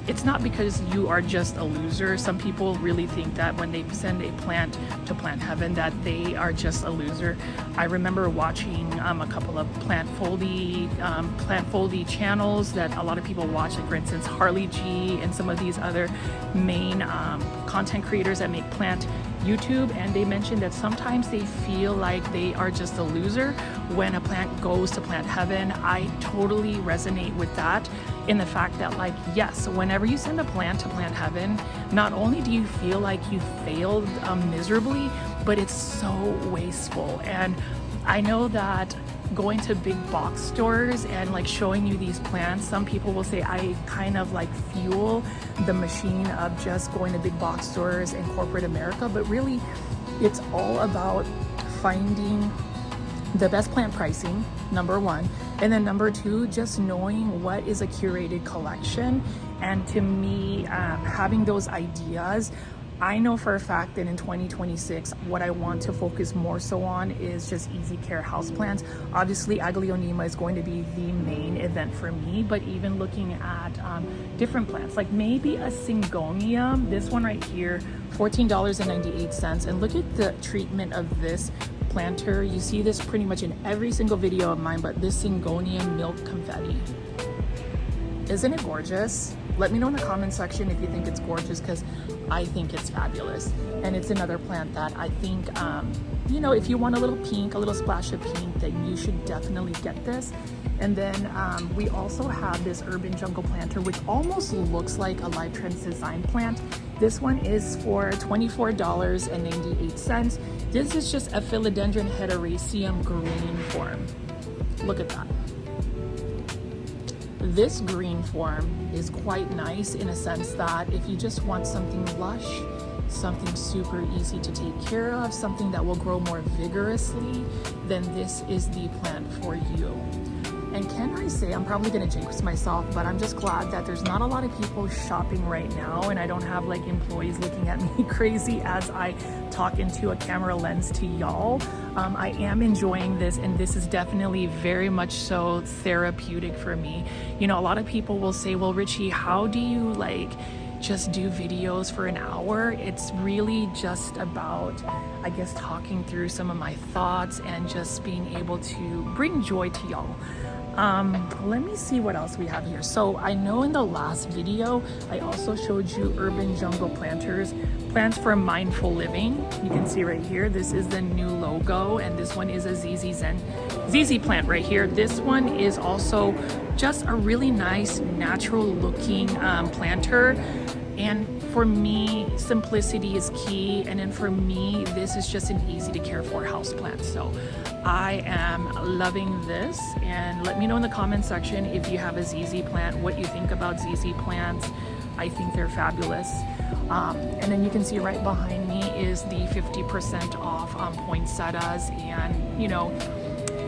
[SPEAKER 2] it's not because you are just a loser. Some people really think that when they send a plant to plant heaven that they are just a loser. I remember watching a couple of plant foldy channels that a lot of people watch, like for instance Harley G and some of these other main content creators that make plant YouTube, and they mentioned that sometimes they feel like they are just a loser when a plant goes to plant heaven. I totally resonate with that, in the fact that, like, yes, whenever you send a plant to plant heaven, not only do you feel like you failed miserably, but it's so wasteful. And I know that going to big box stores and like showing you these plants, some people will say I kind of like fuel the machine of just going to big box stores in corporate America, but really it's all about finding the best plant pricing, number one, and then number two, just knowing what is a curated collection. And to me, having those ideas, I know for a fact that in 2026, what I want to focus more so on is just easy care houseplants. Obviously, Aglaonema is going to be the main event for me, but even looking at different plants, like maybe a Syngonium, this one right here, $14.98. And look at the treatment of this planter. You see this pretty much in every single video of mine, but this Syngonium milk confetti. Isn't it gorgeous? Let me know in the comment section if you think it's gorgeous, because I think it's fabulous. And it's another plant that I think, you know, if you want a little pink, a little splash of pink, then you should definitely get this. And then we also have this urban jungle planter, which almost looks like a Live Trends design plant. This one is for $24.98. This is just a Philodendron Melanochrysum green form. Look at that. This green form is quite nice in a sense that if you just want something lush, something super easy to take care of, something that will grow more vigorously, then this is the plant for you. And can I say, I'm probably gonna jinx myself, but I'm just glad that there's not a lot of people shopping right now, and I don't have like employees looking at me crazy as I talk into a camera lens to y'all. I am enjoying this, and this is definitely very much so therapeutic for me. You know, a lot of people will say, well, Richie, how do you like just do videos for an hour? It's really just about, I guess, talking through some of my thoughts and just being able to bring joy to y'all. Let me see what else we have here. So I know in the last video, I also showed you urban jungle planters, plants for mindful living. You can see right here, this is the new logo, and this one is a ZZ plant right here. This one is also just a really nice, natural looking planter. And for me, simplicity is key. And then for me, this is just an easy to care for house plant. So I am loving this. And let me know in the comment section if you have a ZZ plant, what you think about ZZ plants. I think they're fabulous. And then you can see right behind me is the 50% off poinsettias. And, you know,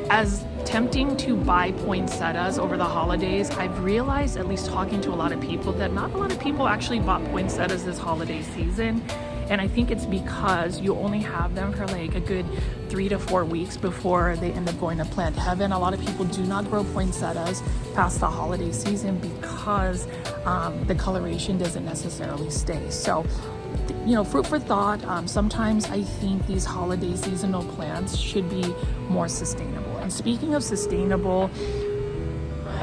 [SPEAKER 2] as tempting to buy poinsettias over the holidays, I've realized, at least talking to a lot of people, that not a lot of people actually bought poinsettias this holiday season. And I think it's because you only have them for like a good 3 to 4 weeks before they end up going to plant heaven. A lot of people do not grow poinsettias past the holiday season because the coloration doesn't necessarily stay. So, you know, food for thought. Sometimes I think these holiday seasonal plants should be more sustainable. And speaking of sustainable,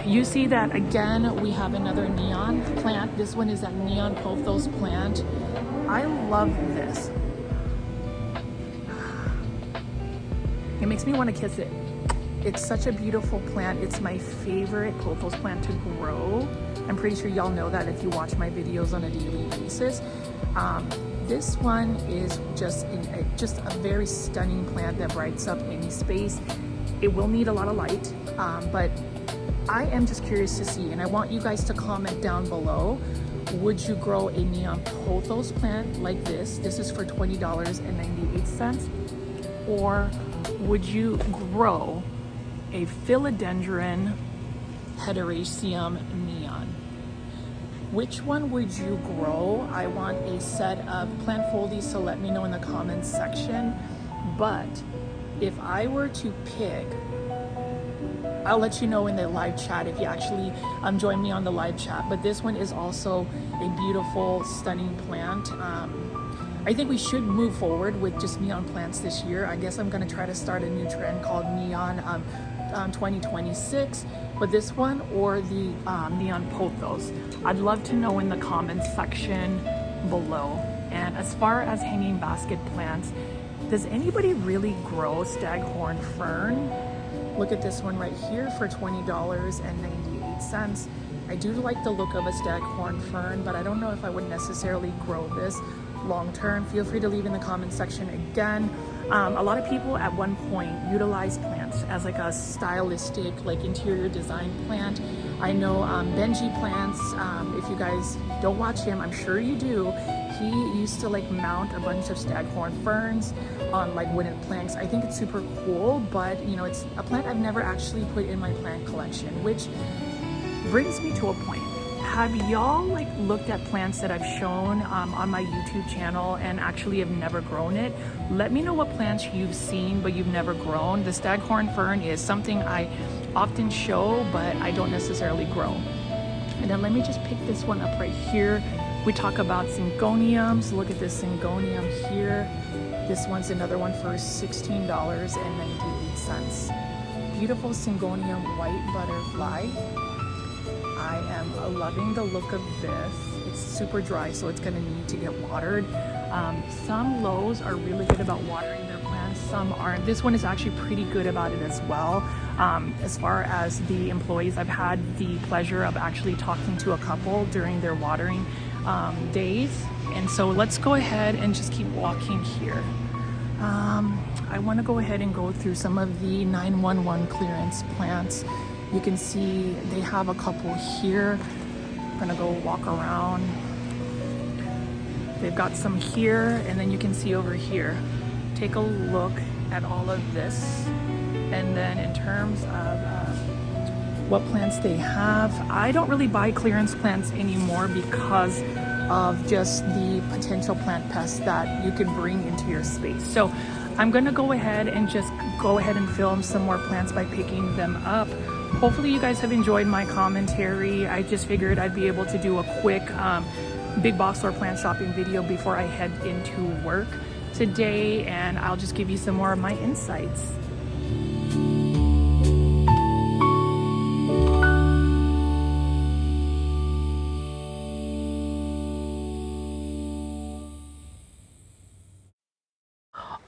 [SPEAKER 2] you see that again, we have another neon plant. This one is that neon Pothos plant. I love this. It makes me want to kiss it. It's such a beautiful plant. It's my favorite pothos plant to grow. I'm pretty sure y'all know that if you watch my videos on a daily basis. This one is just a very stunning plant that brights up any space. It will need a lot of light, but I am just curious to see, and I want you guys to comment down below, would you grow a neon pothos plant like this? This is for $20.98. Or would you grow a Philodendron Melanochrysum neon? Which one would you grow? I want a set of plant foldies, so let me know in the comments section. But if I were to pick, I'll let you know in the live chat if you actually join me on the live chat. But this one is also a beautiful, stunning plant. I think we should move forward with just neon plants this year. I guess I'm gonna try to start a new trend called Neon 2026. But this one or the neon pothos, I'd love to know in the comments section below. And as far as hanging basket plants, does anybody really grow staghorn fern? Look at this one right here for $20.98. I do like the look of a staghorn fern, but I don't know if I would necessarily grow this long term. Feel free to leave in the comment section again. A lot of people at one point utilize plants as like a stylistic, like interior design plant. I know Benji Plants, if you guys don't watch him, I'm sure you do, he used to like mount a bunch of staghorn ferns on like wooden planks. I think it's super cool, but you know, it's a plant I've never actually put in my plant collection, which brings me to a point. Have y'all like looked at plants that I've shown on my YouTube channel and actually have never grown it? Let me know what plants you've seen but you've never grown. The staghorn fern is something I often show but I don't necessarily grow. And then let me just pick this one up right here. We talk about syngoniums. Look at this syngonium here. This one's another one for $16.98. Beautiful syngonium white butterfly. I am loving the look of this. It's super dry, so it's gonna need to get watered. Some Lowe's are really good about watering their plants, some aren't. This one is actually pretty good about it as well. As far as the employees, I've had the pleasure of actually talking to a couple during their watering days. And so let's go ahead and just keep walking here. I wanna go ahead and go through some of the 911 clearance plants. You can see they have a couple here. I'm gonna go walk around. They've got some here, and then you can see over here. Take a look at all of this. And then in terms of what plants they have, I don't really buy clearance plants anymore because of just the potential plant pests that you can bring into your space. So I'm gonna go ahead and film some more plants by picking them up. Hopefully you guys have enjoyed my commentary. I just figured I'd be able to do a quick big box store plant shopping video before I head into work today, and I'll just give you some more of my insights.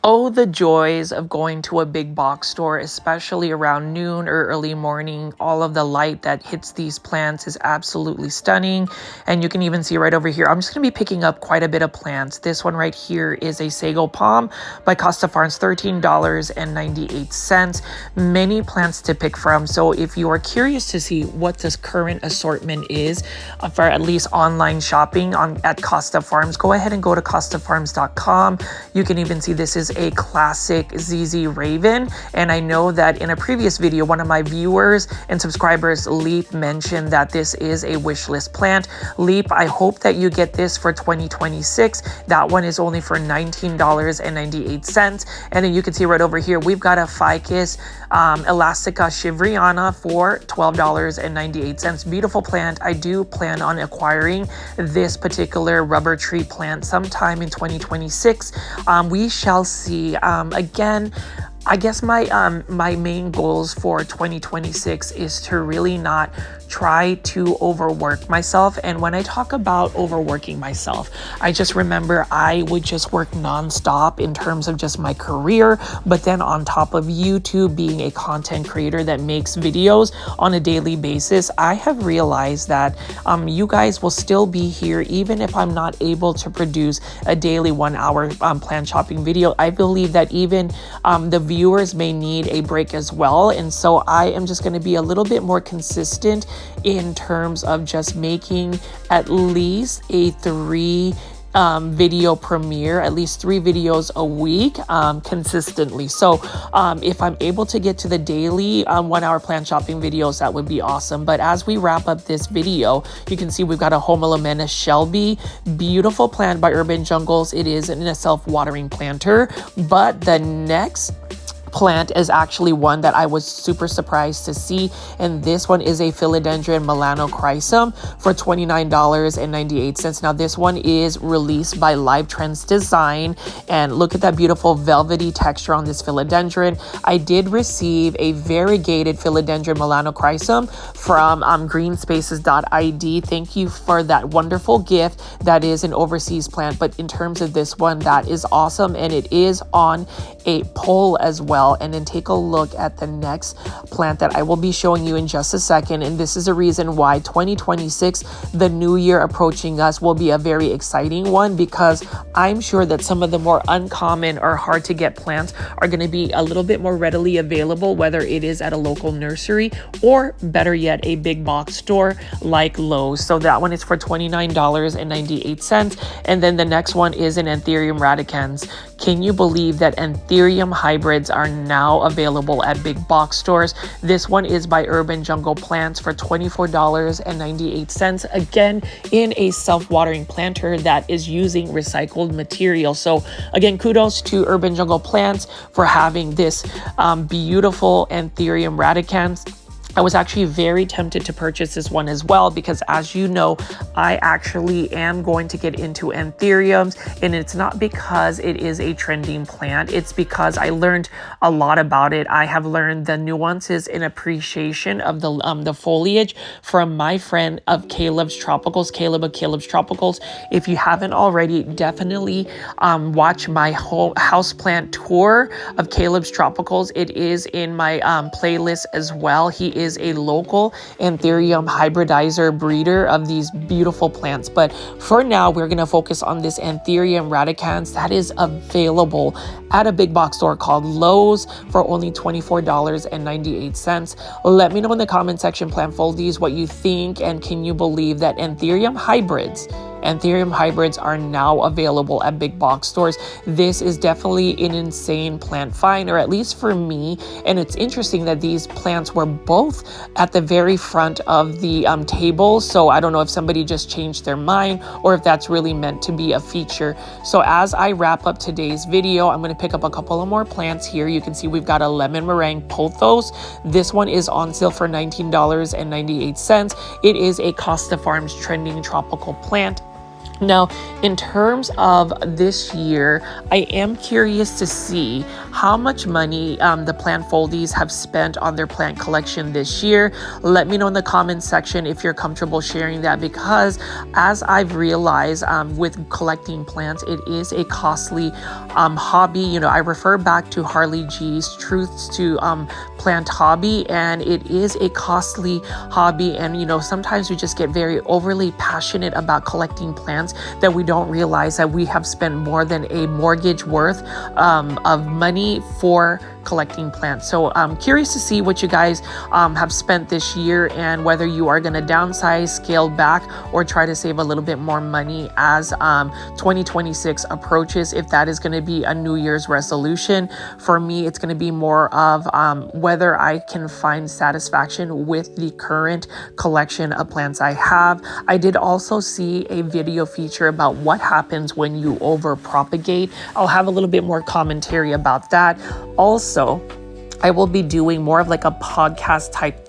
[SPEAKER 3] Oh, the joys of going to a big box store, especially around noon or early morning. All of the light that hits these plants is absolutely stunning. And you can even see right over here, I'm just going to be picking up quite a bit of plants. This one right here is a sago palm by Costa Farms, $13.98. Many plants to pick from. So if you are curious to see what this current assortment is for at least online shopping at Costa Farms, go ahead and go to costafarms.com. You can even see this is a classic ZZ Raven, and I know that in a previous video one of my viewers and subscribers, Leap, mentioned that this is a wish list plant. Leap, I hope that you get this for 2026. That one is only for $19.98. And then you can see right over here we've got a Ficus Elastica Shivriana for $12.98. Beautiful plant. I do plan on acquiring this particular rubber tree plant sometime in 2026. We shall see. Again, I guess my main goals for 2026 is to really not try to overwork myself. And when I talk about overworking myself, I just remember I would just work nonstop in terms of just my career, but then on top of YouTube, being a content creator that makes videos on a daily basis, I have realized that you guys will still be here even if I'm not able to produce a daily 1 hour plant shopping video. I believe that even the viewers may need a break as well. And so I am just going to be a little bit more consistent in terms of just making at least a 3 video premiere, at least 3 videos a week consistently. So if I'm able to get to the daily 1 hour plant shopping videos, that would be awesome. But as we wrap up this video, you can see we've got a Aglaonema Shelby, beautiful plant by Urban Jungles. It is in a self-watering planter, but the next plant is actually one that I was super surprised to see, and this one is a Philodendron Melanochrysum for $29.98. Now this one is released by Live Trends Design, and look at that beautiful velvety texture on this philodendron. I did receive a variegated Philodendron Melanochrysum from greenspaces.id. Thank you for that wonderful gift. That is an overseas plant, but in terms of this one, that is awesome, and it is on a pole as well. And then take a look at the next plant that I will be showing you in just a second. And this is a reason why 2026, the new year approaching us, will be a very exciting one, because I'm sure that some of the more uncommon or hard to get plants are going to be a little bit more readily available, whether it is at a local nursery or better yet, a big box store like Lowe. So that one is for $29.98. And then the next one is an Anthurium Radicans. Can you believe that Anthurium hybrids are now available at big box stores? This one is by Urban Jungle Plants for $24.98. Again, in a self-watering planter that is using recycled material. So again, kudos to Urban Jungle Plants for having this beautiful Anthurium Radicans. I was actually very tempted to purchase this one as well, because as you know, I actually am going to get into anthuriums, and it's not because it is a trending plant. It's because I learned a lot about it. I have learned the nuances and appreciation of the foliage from my friend of Caleb's Tropicals, Caleb of Caleb's Tropicals. If you haven't already, definitely watch my whole houseplant tour of Caleb's Tropicals. It is in my playlist as well. He is a local Anthurium hybridizer breeder of these beautiful plants. But for now, we're going to focus on this Anthurium Radicans that is available at a big box store called Lowe's for only $24.98. Let me know in the comment section, plant foldies, what you think, and can you believe that Anthurium hybrids are now available at big box stores? This is definitely an insane plant find, or at least for me. And it's interesting that these plants were both at the very front of the table. So I don't know if somebody just changed their mind or if that's really meant to be a feature. So as I wrap up today's video, I'm going to pick up a couple of more plants here. You can see we've got a lemon meringue pothos. This one is on sale for $19.98. It is a Costa Farms trending tropical plant. Now, in terms of this year, I am curious to see how much money the plant foldies have spent on their plant collection this year. Let me know in the comments section if you're comfortable sharing that, because as I've realized with collecting plants, it is a costly hobby. You know, I refer back to Harley G's Truths to Plant Hobby, and it is a costly hobby. And, you know, sometimes we just get very overly passionate about collecting plants that we don't realize that we have spent more than a mortgage worth of money for collecting plants. So I'm curious to see what you guys have spent this year, and whether you are going to downsize, scale back, or try to save a little bit more money as 2026 approaches. If that is going to be a New Year's resolution, for me, it's going to be more of whether I can find satisfaction with the current collection of plants I have. I did also see a video feature about what happens when you over propagate. I'll have a little bit more commentary about that. Also, I will be doing more of like a podcast type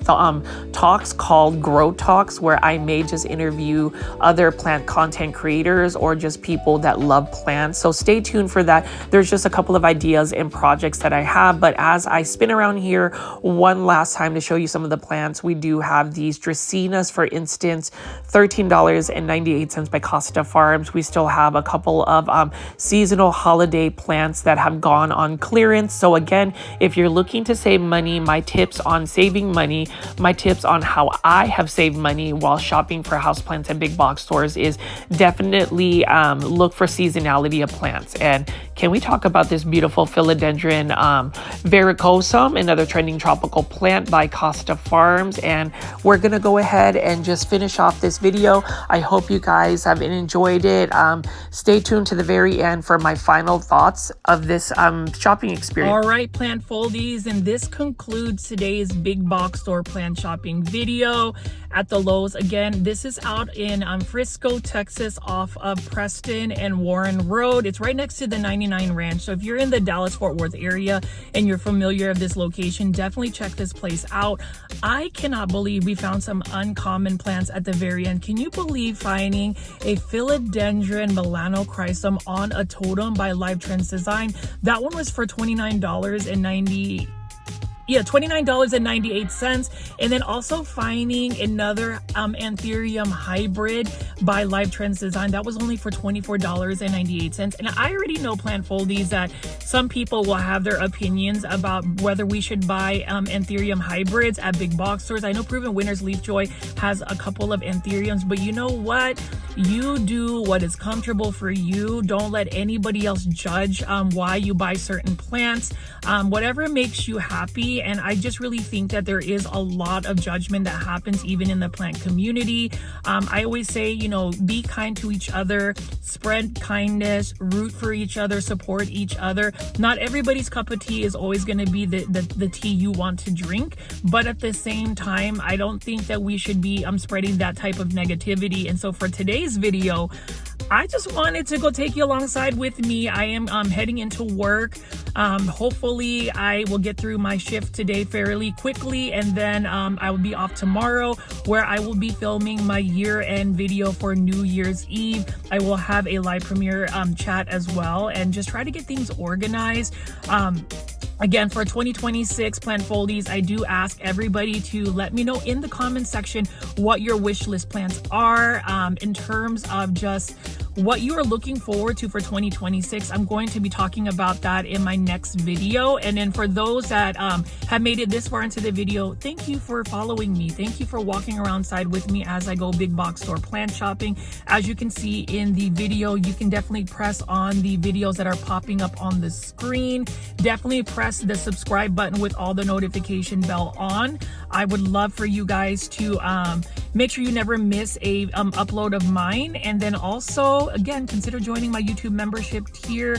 [SPEAKER 3] talks called Grow Talks, where I may just interview other plant content creators or just people that love plants. So stay tuned for that. There's just a couple of ideas and projects that I have, but as I spin around here one last time to show you some of the plants, we do have these Dracaenas, for instance, $13.98 by Costa Farms. We still have a couple of seasonal holiday plants that have gone on clearance. So again, if you're looking to save money, my tips on saving money, my tips on how I have saved money while shopping for houseplants at big box stores is definitely look for seasonality of plants. And can we talk about this beautiful Philodendron Vericosum, another trending tropical plant by Costa Farms? And we're gonna go ahead and just finish off this video. I hope you guys have enjoyed it. Stay tuned to the very end for my final thoughts of this shopping experience.
[SPEAKER 1] All right, plant foldies, and this concludes today's big box store plant shopping video at the Lowe's. Again, this is out in Frisco, Texas, off of Preston and Warren Road. It's right next to the 99 Ranch. So if you're in the Dallas-Fort Worth area and you're familiar of this location, definitely check this place out. I cannot believe we found some uncommon plants at the very end. Can you believe finding a Philodendron Melanochrysum on a totem by Live Trends Design? That one was for $29.98. And then also finding another Anthurium hybrid by Live Trends Design. That was only for $24.98. And I already know, plant foldies, that some people will have their opinions about whether we should buy Anthurium hybrids at big box stores. I know Proven Winners Leaf Joy has a couple of Anthuriums, but you know what? You do what is comfortable for you. Don't let anybody else judge why you buy certain plants. Whatever makes you happy. And I just really think that there is a lot of judgment that happens even in the plant community. I always say, you know, be kind to each other, spread kindness, root for each other, support each other. Not everybody's cup of tea is always going to be the tea you want to drink, but at the same time, I don't think that we should be spreading that type of negativity. And so for today's video, I just wanted to go take you alongside with me. I am heading into work. Hopefully I will get through my shift today fairly quickly, and then I will be off tomorrow, where I will be filming my year-end video for New Year's Eve. I will have a live premiere chat as well, and just try to get things organized. Again, for 2026 plant foldies, I do ask everybody to let me know in the comment section what your wish list plants are in terms of just what you are looking forward to for 2026. I'm going to be talking about that in my next video. And then for those that have made it this far into the video, thank you for following me. Thank you for walking around side with me as I go big box store plant shopping. As you can see in the video, you can definitely press on the videos that are popping up on the screen. Definitely press the subscribe button with all the notification bell on. I would love for you guys to make sure you never miss a upload of mine. And then also, again, consider joining my YouTube membership tier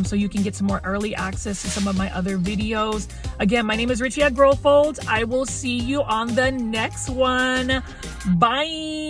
[SPEAKER 1] so you can get some more early access to some of my other videos. Again, my name is Richie at Growfolds. I will see you on the next one. Bye.